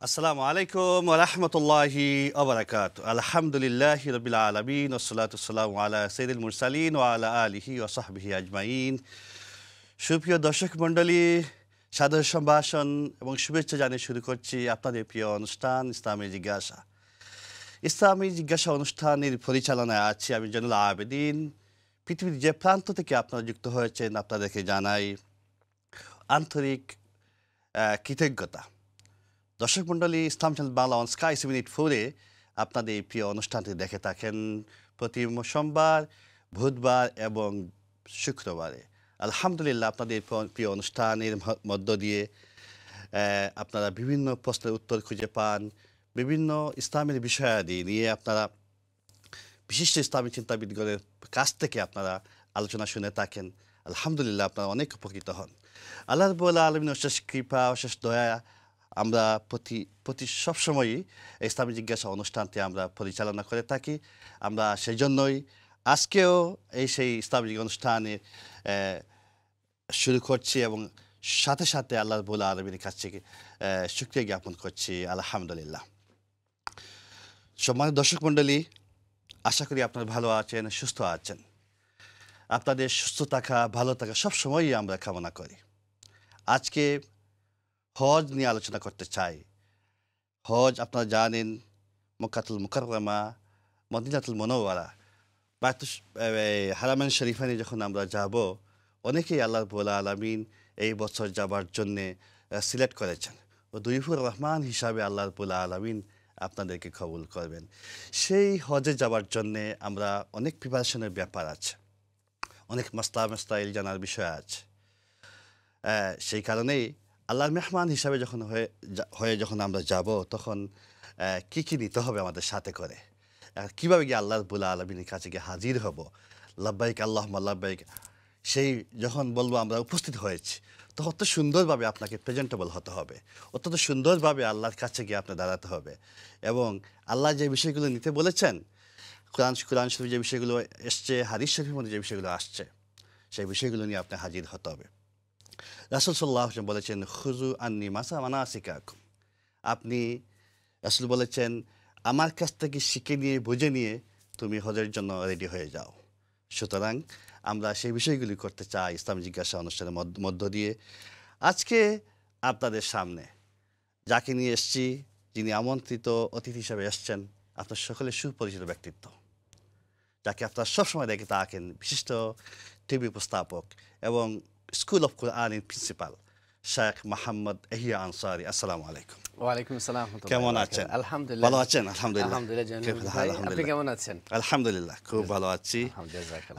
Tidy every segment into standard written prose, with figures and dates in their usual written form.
আসসালামু আলাইকুম ওয়া রাহমাতুল্লাহি ওয়া বারাকাতুহু। আলহামদুলিল্লাহি রাব্বিল আলামিন ওয়াসসালাতু ওয়াসসালামু আলা সাইয়্যিদিল মুরসালিন ওয়া আলা আলিহি ওয়া সাহবিহি আজমাইন। সুপ্রিয় দর্শক মণ্ডলী, সাদর সম্ভাষণ এবং শুভেচ্ছা জানিয়ে শুরু করছি আপনাদের প্রিয় অনুষ্ঠান ইসলামী জিজ্ঞাসা। ইসলামী জিজ্ঞাসা অনুষ্ঠানের পরিচালনায় আছি আমি জয়নুল আবেদিন। পৃথিবীর যে প্রান্ত থেকে আপনারা যুক্ত হয়েছেন আপনাদেরকে জানাই আন্তরিক কৃতজ্ঞতা। দর্শক মণ্ডলী, ইসলাম চ্যানেল বাংলা অন স্কাই 784-এ আপনাদের এই প্রিয় অনুষ্ঠানটি দেখে থাকেন প্রতি সোমবার, বুধবার এবং শুক্রবারে। আলহামদুলিল্লাহ, আপনাদের প্রিয় অনুষ্ঠানের মধ্য দিয়ে আপনারা বিভিন্ন প্রশ্নের উত্তর খুঁজে পান, বিভিন্ন ইসলামের বিষয়াদি নিয়ে আপনারা বিশিষ্ট ইসলামী চিন্তাবিদগণের কাছ থেকে আপনারা আলোচনা শুনে থাকেন। আলহামদুলিল্লাহ, আপনারা অনেক উপকৃত হন। আল্লাহ রাব্বুল আলামিনের অশেষ কৃপা, অশেষ দয়া, আমরা প্রতি সবসময়ই ইসলামী জিজ্ঞাসা অনুষ্ঠানটি আমরা পরিচালনা করে থাকি। আমরা সেই জন্যই আজকেও সেই ইসলামী অনুষ্ঠানে শুরু করছি এবং সাথে সাথে আল্লাহ রাব্বুল আলামিনের কাছ থেকে শুকরিয়া জ্ঞাপন করছি। আলহামদুলিল্লাহ। সম্মানিত দর্শক মণ্ডলী, আশা করি আপনারা ভালো আছেন, সুস্থ আছেন। আপনাদের সুস্থ থাকা, ভালো থাকা সবসময়ই আমরা কামনা করি। আজকে হজ নিয়ে আলোচনা করতে চাই। হজ আপনারা জানেন, মক্কাতুল মুকাররমা, মদিনাতুল মুনাওয়ারা, হারামাইন শরীফানে যখন আমরা যাব, অনেকেই আল্লাহ রাব্বুল আলামিন এই বছর যাবার জন্যে সিলেক্ট করেছেন। দয়ুফুর রহমান হিসাবে আল্লাহ রাব্বুল আলামিন আপনাদেরকে কবুল করবেন। সেই হজে যাবার জন্যে আমরা অনেক প্রিপারেশনের ব্যাপার আছে, অনেক মাসলাইল জানার বিষয় আছে। সেই কারণেই আল্লাহর মেহমান হিসাবে যখন আমরা যাব, তখন কী কী নিতে হবে আমাদের সাথে করে, কীভাবে গিয়ে আল্লাহ রাব্বুল আলামিনের কাছে গিয়ে হাজির হব, লাব্বাইক আল্লাহুম্মা লাব্বাইক, সেই যখন বলবো আমরা উপস্থিত হয়েছি, তখন অত সুন্দরভাবে আপনাকে প্রেজেন্টেবল হতে হবে, অত্যন্ত সুন্দরভাবে আল্লাহর কাছে গিয়ে আপনার দাঁড়াতে হবে এবং আল্লাহ যে বিষয়গুলো নিতে বলেছেন, কোরআন শরীফ যে বিষয়গুলো এসছে, হাদিস শরীফের মধ্যে যে বিষয়গুলো আসছে, সেই বিষয়গুলো নিয়ে আপনার হাজির হতে হবে। রাসূল সাল্লাল্লাহু আলাইহি ওয়াসাল্লাম বলেছেন, খুযু আন্নী মানাসিকাকুম। আপনি, রাসূল বলেছেন, আমার কাছ থেকে শিখে নিয়ে বুঝে নিয়ে তুমি হজের জন্য রেডি হয়ে যাও। সুতরাং আমরা সেই বিষয়গুলি করতে চাই ইসলাম জিজ্ঞাসা অনুষ্ঠানের মধ্য দিয়ে। আজকে আপনাদের সামনে যাকে নিয়ে এসছি, যিনি আমন্ত্রিত অতিথি হিসেবে এসছেন, আপনার সকলের সুপরিচিত ব্যক্তিত্ব, যাকে আপনারা সবসময় দেখে থাকেন, বিশিষ্ট টিভি উপস্থাপক এবং স্কুল অফ কোরআনের প্রিন্সিপাল শেখ মোহাম্মদ এহিয়া আনসারী। আসসালামু আলাইকুম। ওয়ালাইকুম আসসালাম। কেমন আছেন? আলহামদুলিল্লাহ। ভালো আছেন? আলহামদুলিল্লাহ। আপনি কেমন আছেন? আলহামদুলিল্লাহ, খুব ভালো আছি।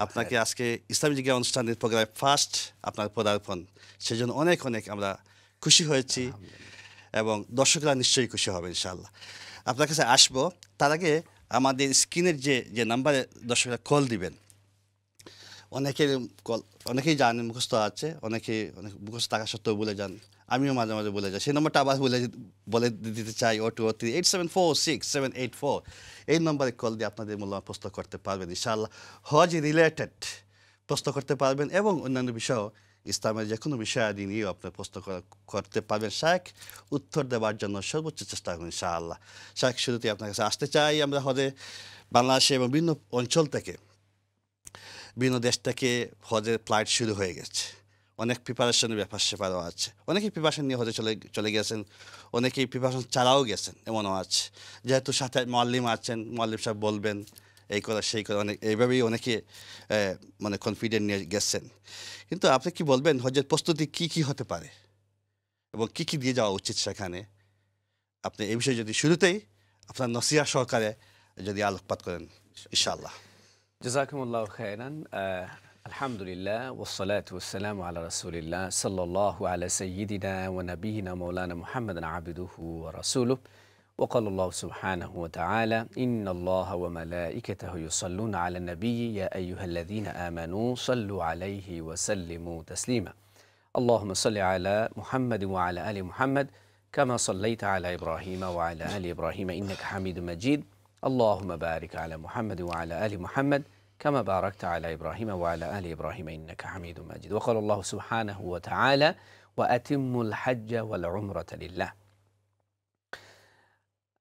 আপনাকে আজকে ইসলামী জিজ্ঞাসা অনুষ্ঠানের প্রোগ্রামে ফার্স্ট আপনার পদার্পণ, সেজন্য অনেক অনেক আমরা খুশি হয়েছি এবং দর্শকরা নিশ্চয়ই খুশি হবে ইনশাআল্লাহ। আপনার কাছে আসবো, তার আগে আমাদের স্ক্রিনের যে নাম্বারে দর্শকরা কল দিবেন, অনেকেই জানেন, মুখস্থ আছে, অনেক মুখস্থ থাকা সত্ত্বেও বলে যান, আমিও মাঝে মাঝে বলে যাই। সেই নম্বরটা আবার বলে দিতে চাই, 0203-874-6784। এই নম্বরে কল দিয়ে আপনাদের মূল্যবান প্রশ্ন করতে পারবেন ইনশাআল্লাহ। হজ রিলেটেড প্রশ্ন করতে পারবেন এবং অন্যান্য বিষয়, ইসলামের যে কোনো বিষয়াদি নিয়েও আপনার প্রশ্ন করতে পারবেন। শেখ উত্তর দেওয়ার জন্য সর্বোচ্চ চেষ্টা করুন ইনশাআল্লাহ। শেখ, শুরুতেই আপনার কাছে আসতে চাই, আমরা হজে বাংলাদেশে এবং বিভিন্ন অঞ্চল থেকে, বিভিন্ন দেশ থেকে হজের ফ্লাইট শুরু হয়ে গেছে। অনেক প্রিপারেশনের ব্যাপার সেপারও আছে। অনেকেই প্রিপারেশন নিয়ে হজে চলে গেছেন, অনেকেই প্রিপারেশন ছাড়াও গেছেন, এমনও আছে। যেহেতু সাথে মুআল্লিম আছেন, মুআল্লিম সাহেব বলবেন এই করা সেই করা, এইভাবেই অনেকে মানে কনফিডেন্ট নিয়ে গেছেন। কিন্তু আপনি কি বলবেন, হজের প্রস্তুতি কি হতে পারে এবং কি দিয়ে যাওয়া উচিত সেখানে? আপনি এই বিষয়ে যদি শুরুতেই আপনার নসিহত সহকারে যদি আলোকপাত করেন ইনশাআল্লাহ। জাযাকুমুল্লাহু খায়রান। আলহামদুলিল্লাহ ওয়াসসালাতু ওয়াসসালামু আলা রাসূলিল্লাহ সাল্লাল্লাহু আলা সাইয়্যিদিনা ওয়া নাবিয়িনা মাওলানা মুহাম্মাদিন আবদুহু ওয়া রাসূলুহু। ওয়া ক্বালা আল্লাহু সুবহানাহু ওয়া তাআলা, ইন্নাল্লাহা ওয়া মালাইকাতাহু ইউসাল্লুনা আলান নাবিয়্যি ইয়া আইয়ুহাল্লাযীনা আমানু সাল্লু আলাইহি ওয়া সাল্লিমু তাসলিমা। আল্লাহুম্মা সাল্লি আলা মুহাম্মাদিন ওয়া আলা আলি মুহাম্মাদ কামা সাল্লাইতা আলা ইব্রাহিমা ওয়া আলা আলি ইব্রাহিমা ইন্নাকা হামিদুম মাজিদ। اللهم بارك على محمد وعلى آل محمد كما باركت على إبراهيم وعلى آل إبراهيم إنك حميد مجيد. وقال الله سبحانه وتعالى وأتموا الحج والعمرة لله.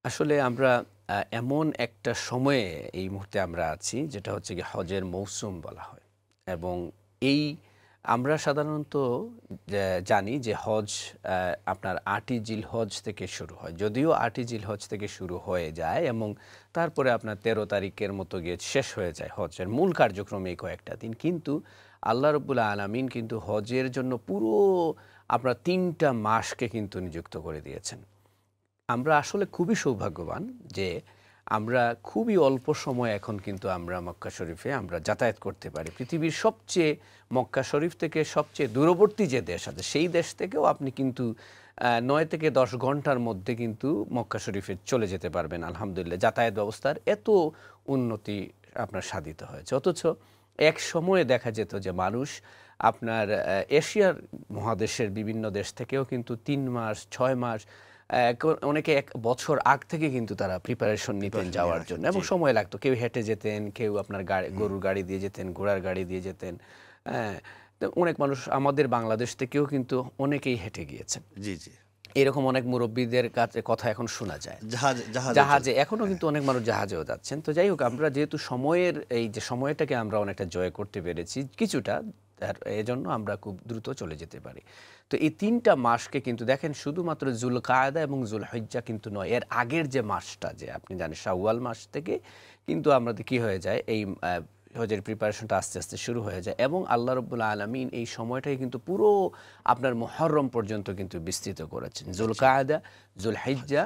আসলে আমরা এমন একটা সময়ে এই মুহূর্তে আমরা আছি যেটা হচ্ছে কি হজের মৌসুম বলা হয়। এবং এই আমরা সাধারণত জানি যে হজ আপনার ৮ই জিলহজ থেকে শুরু হয়। যদিও ৮ই জিলহজ থেকে শুরু হয়ে যায় এবং তারপরে আপনার ১৩ তারিখের মতো গিয়ে শেষ হয়ে যায় হজের মূল কার্যক্রম এই কয়েকটা দিন। কিন্তু আল্লাহ রাব্বুল আলামিন কিন্তু হজের জন্য পুরো আপনার ৩টা মাসকে কিন্তু নিযুক্ত করে দিয়েছেন। আমরা আসলে খুবই সৌভাগ্যবান যে আমরা খুবই অল্প সময় এখন কিন্তু আমরা মক্কা শরীফে আমরা যাতায়াত করতে পারি। পৃথিবীর সবচেয়ে মক্কা শরীফ থেকে সবচেয়ে দূরবর্তী যে দেশ আছে সেই দেশ থেকেও আপনি কিন্তু ৯ থেকে ১০ ঘন্টার মধ্যে কিন্তু মক্কা শরীফে চলে যেতে পারবেন আলহামদুলিল্লাহ। যাতায়াত ব্যবস্থার এত উন্নতি আপনার সাধিত হয়েছে। অথচ এক সময়ে দেখা যেত যে মানুষ আপনার এশিয়ার মহাদেশের বিভিন্ন দেশ থেকেও কিন্তু ৩ মাস ৬ মাস অনেকে ১ বছর আগ থেকে কিন্তু তারা প্রিপারেশন নিতেন যাওয়ার জন্য এবং সময় লাগতো। কেউ হেঁটে যেতেন, কেউ আপনার গরুর গাড়ি দিয়ে যেতেন, ঘোড়ার গাড়ি দিয়ে যেতেন। হ্যাঁ, তো অনেক মানুষ আমাদের বাংলাদেশ থেকেও কিন্তু অনেকেই হেঁটে গিয়েছেন। জি, জি। এরকম অনেক মুরব্বীদের কাছে কথা এখন শোনা যায়। জাহাজে এখনো কিন্তু অনেক মানুষ জাহাজেও যাচ্ছেন। তো যাই হোক, আমরা যেহেতু সময়ের এই যে সময়টাকে আমরা অনেকটা জয় করতে পেরেছি কিছুটা, এজন্য আমরা খুব দ্রুত চলে যেতে পারি। তো এই ৩টা মাসকে কিন্তু দেখেন শুধুমাত্র যুলকায়দা এবং যুলহিজ্জা কিন্তু নয়, এর আগের যে মাসটা যে আপনি জানেন শাওয়াল মাস থেকে কিন্তু আমাদের কি হয়ে যায় এই হজের প্রিপারেশনটা আস্তে আস্তে শুরু হয়ে যায় এবং আল্লাহ রাব্বুল আলামিন এই সময়টাকে কিন্তু পুরো আপনার মুহররম পর্যন্ত কিন্তু বিস্তৃত করেছেন। যুলকায়দা, যুলহিজ্জা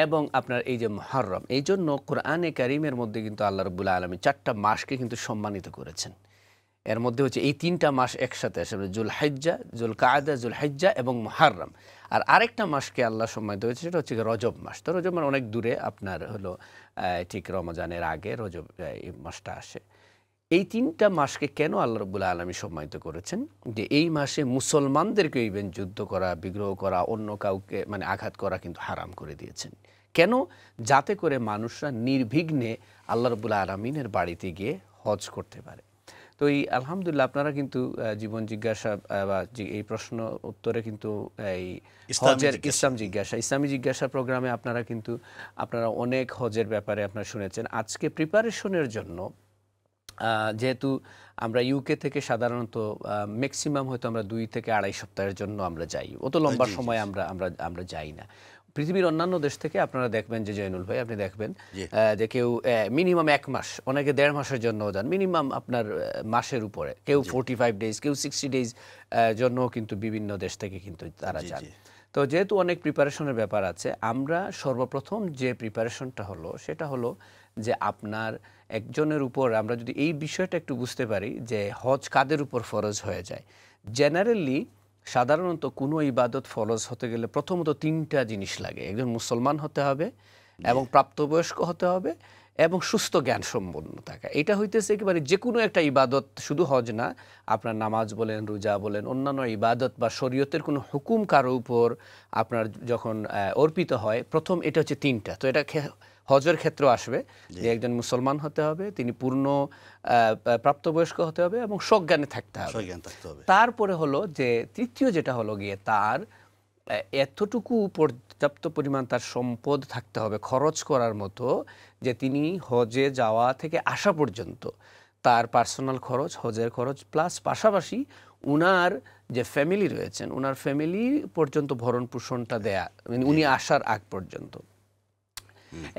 এবং আপনার এই যে মুহররম, এই জন্য কোরআনে কারীমের মধ্যে কিন্তু আল্লাহ রাব্বুল আলামিন ৪টা মাসকে কিন্তু সম্মানিত করেছেন। এর মধ্যে হচ্ছে এই ৩টা মাস একসাথে আসে, যুলহিজ্জা, যুলকায়দা, যুলহিজ্জা এবং মুহররম। আর আরেকটা মাসকে আল্লাহ সম্মানিত হয়েছে, সেটা হচ্ছে রজব মাস। তো রজব মানে অনেক দূরে আপনার হলো ঠিক রমজানের আগে রজব এই মাসটা আসে। এই ৩টা মাসকে কেন আল্লাহ রাব্বুল আলামিন সম্মানিত করেছেন? যে এই মাসে মুসলমানদেরকে ইভেন যুদ্ধ করা, বিগ্রহ করা, অন্য কাউকে মানে আঘাত করা কিন্তু হারাম করে দিয়েছেন। কেন? যাতে করে মানুষরা নির্বিঘ্নে আল্লাহ রাব্বুল আলামিনের বাড়িতে গিয়ে হজ করতে পারে। তো এই আলহামদুলিল্লাহ আপনারা কিন্তু জীবন জিজ্ঞাসা বা এই প্রশ্ন উত্তরে কিন্তু এই হজের ইসলামী জিজ্ঞাসা প্রোগ্রামে আপনারা অনেক হজের ব্যাপারে আপনারা শুনেছেন। আজকে প্রিপারেশনের জন্য যেহেতু আমরা ইউকে থেকে সাধারণত ম্যাক্সিমাম হয়তো আমরা ২ থেকে ২.৫ সপ্তাহের জন্য আমরা যাই। অত লম্বা সময় আমরা যাই না। পৃথিবীর অন্যান্য দেশ থেকে আপনারা দেখবেন যে জয়নুল ভাই, আপনি দেখবেন যে কেউ মিনিমাম ১ মাস, অনেকে ১.৫ মাসের জন্য যান, মিনিমাম আপনার মাসের উপরে, কেউ 45 ডেজ, কেউ 60 ডেজ জন্য কিন্তু বিভিন্ন দেশ থেকে কিন্তু তারা যান। তো যেহেতু অনেক প্রিপারেশনের ব্যাপার আছে, আমরা সর্বপ্রথম যে প্রিপারেশনটা হলো সেটা হলো যে আপনার একজনের উপর আমরা যদি এই বিষয়টা একটু বুঝতে পারি যে হজ কাদের উপর ফরজ হয়ে যায়। জেনারেলি সাধারণত কোনো ইবাদত ফরজ হতে গেলে প্রথমত ৩টা জিনিস লাগে। একজন মুসলমান হতে হবে এবং প্রাপ্তবয়স্ক হতে হবে এবং সুস্থ জ্ঞান সম্পন্ন থাকা। এটা হইতেছে একেবারে যে কোনো একটা ইবাদত, শুধু হজ না, আপনার নামাজ বলেন, রোজা বলেন, অন্যান্য ইবাদত বা শরীয়তের কোনো হুকুম কারো উপর আপনার যখন অর্পিত হয়, প্রথম এটা হচ্ছে ৩টা। তো এটা হজের ক্ষেত্রে আসবে যে একজন মুসলমান হতে হবে, তিনি পূর্ণ প্রাপ্তবয়স্ক হতে হবে এবং সজ্ঞানে থাকতে হবে। তারপরে হলো যে তৃতীয় যেটা হলো গিয়ে তার এতটুকু পর্যাপ্ত পরিমাণ তার সম্পদ থাকতে হবে খরচ করার মতো যে তিনি হজে যাওয়া থেকে আসা পর্যন্ত তার পার্সোনাল খরচ, হজের খরচ প্লাস পাশাপাশি উনার যে ফ্যামিলি রয়েছেন উনার ফ্যামিলি পর্যন্ত ভরণ পোষণটা দেয়া, মানে উনি আসার আগ পর্যন্ত।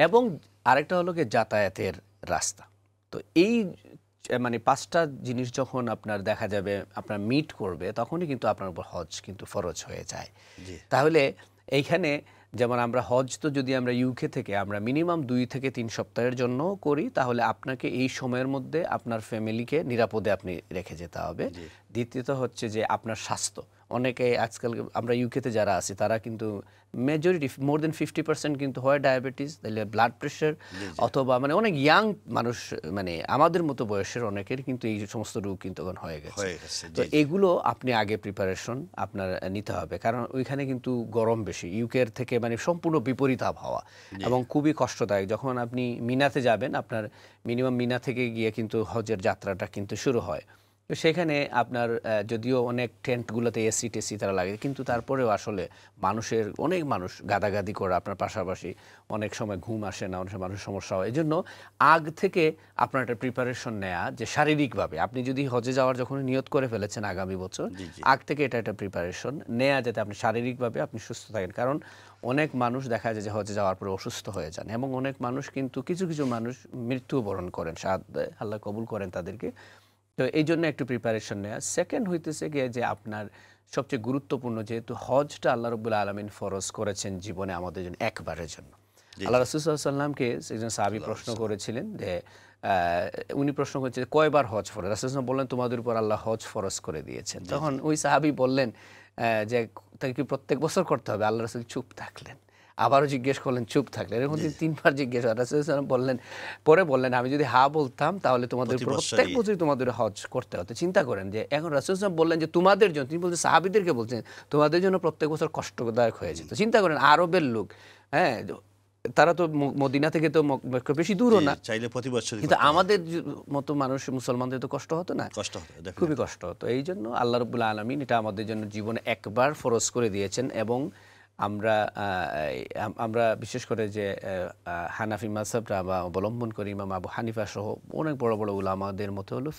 এবং আরেকটা হলো কি যাতায়াতের রাস্তা। তো এই মানে 5টা জিনিস যখন আপনার দেখা যাবে আপনার মিট করবে, তখনই কিন্তু আপনার উপর হজ কিন্তু ফরজ হয়ে যায়। তাহলে এইখানে যেমন আমরা হজ তো যদি আমরা ইউকে থেকে আমরা মিনিমাম 2 থেকে 3 সপ্তাহের জন্য করি, তাহলে আপনাকে এই সময়ের মধ্যে আপনার ফ্যামিলিকে নিরাপদে আপনি রেখে যেতে হবে। দ্বিতীয়ত হচ্ছে যে আপনার স্বাস্থ্য, অনেকে আজকাল আমরা ইউকেতে যারা আছি তারা কিন্তু মেজরিটি মোর দেন 50% কিন্তু হয় ডায়াবেটিস, তাহলে ব্লাড প্রেশার, অথবা মানে অনেক ইয়াং মানুষ, মানে আমাদের মতো বয়সের অনেকের কিন্তু এই সমস্ত রোগ কিন্তু এখন হয়ে গেছে। তো এগুলো আপনি আগে প্রিপারেশন আপনার নিতে হবে, কারণ ওইখানে কিন্তু গরম বেশি, ইউকের থেকে মানে সম্পূর্ণ বিপরীত আবহাওয়া এবং খুবই কষ্টদায়ক। যখন আপনি মিনাতে যাবেন, আপনার মিনিমাম মিনা থেকে গিয়ে কিন্তু হজের যাত্রাটা কিন্তু শুরু হয়। তো সেখানে আপনার যদিও অনেক টেন্টগুলোতে এসি টেসি তারা লাগে, কিন্তু তারপরেও আসলে অনেক মানুষ গাদাগাদি করে আপনার পাশাপাশি, অনেক সময় ঘুম আসে না, অনেক সময় মানুষের সমস্যা হয়। এই জন্য আগ থেকে আপনার একটা প্রিপারেশন নেওয়া, যে শারীরিকভাবে আপনি যদি হজে যাওয়ার যখন নিয়ত করে ফেলেছেন আগামী বছর, জি, জি। আগ থেকে এটা একটা প্রিপারেশন নেওয়া, যাতে আপনি শারীরিকভাবে আপনি সুস্থ থাকেন। কারণ অনেক মানুষ দেখা যায় যে হজে যাওয়ার পরে অসুস্থ হয়ে যান, এবং অনেক মানুষ কিন্তু কিছু কিছু মানুষ মৃত্যুবরণ করেন, আল্লাহ কবুল করেন তাদেরকে। তো এই জন্য একটু প্রিপারেশন নেওয়া। সেকেন্ড হইতেছে গিয়ে যে আপনার সবচেয়ে গুরুত্বপূর্ণ, যেহেতু হজটা আল্লাহ রাব্বুল আলামিন ফরজ করেছেন জীবনে আমাদের জন্য একবারের জন্য। জি, আল্লাহ জি। রাসূল সাল্লাল্লাহু আলাইহি ওয়াসাল্লামকে একজন সাহাবী সাল্লাল্লাহু প্রশ্ন আলাইহি ওয়াসাল্লাম। করেছিলেন যে উনি প্রশ্ন করেছিলেন কয়বার হজ ফরজ? রাসূল সাল্লাল্লাহু আলাইহি ওয়াসাল্লাম বললেন, তোমাদের উপর আল্লাহ হজ ফরজ করে দিয়েছেন। জি, তখন জি। ওই সাহাবী বললেন যে তাকে কি প্রত্যেক বছর করতে হবে? আল্লাহ রাসূল চুপ থাকলেন। আবারও জিজ্ঞেস করলেন, চুপ থাকলেন। এরকম জি, তিনি জি। ৩ বার জিজ্ঞেস করেন। রাসূল সাল্লাল্লাহু আলাইহি ওয়াসাল্লাম বললেন, পরে বললেন, আমি যদি হ্যাঁ বলতাম তাহলে তোমাদের প্রতি প্রত্যেক বৎসরই। বছরই তোমাদের হজ করতে হতো। চিন্তা করেন যে এখন রাসূল সাল্লাল্লাহু আলাইহি ওয়াসাল্লাম বললেন যে তোমাদের জন্য, তিনি বলছেন সাহাবীদেরকে বলছেন তোমাদের জন্য প্রত্যেক বছর কষ্টদায়ক হয়ে যেত। চিন্তা করেন আরবের লোক, হ্যাঁ, তারা তো মদিনা থেকে তো মক্কা বেশি দূরও জি, না, চাইলে প্রতি বছরই কিন্তু করতে হয়। আমাদের মতো মানুষ মুসলমানদের তো কষ্ট হতো না, কষ্ট হতো খুবই ডেফিনেটলি। কষ্ট হতো। এই জন্য আল্লাহ রাব্বুল আলামিন এটা আমাদের জন্য জীবনে একবার ফরজ করে দিয়েছেন। এবং আমরা আমরা বিশেষ করে যে হানাফি মাযহাবটা বা অবলম্বন করি, ইমাম আবু হানিফা সহ অনেক বড় বড় উলামাদের মতে হলো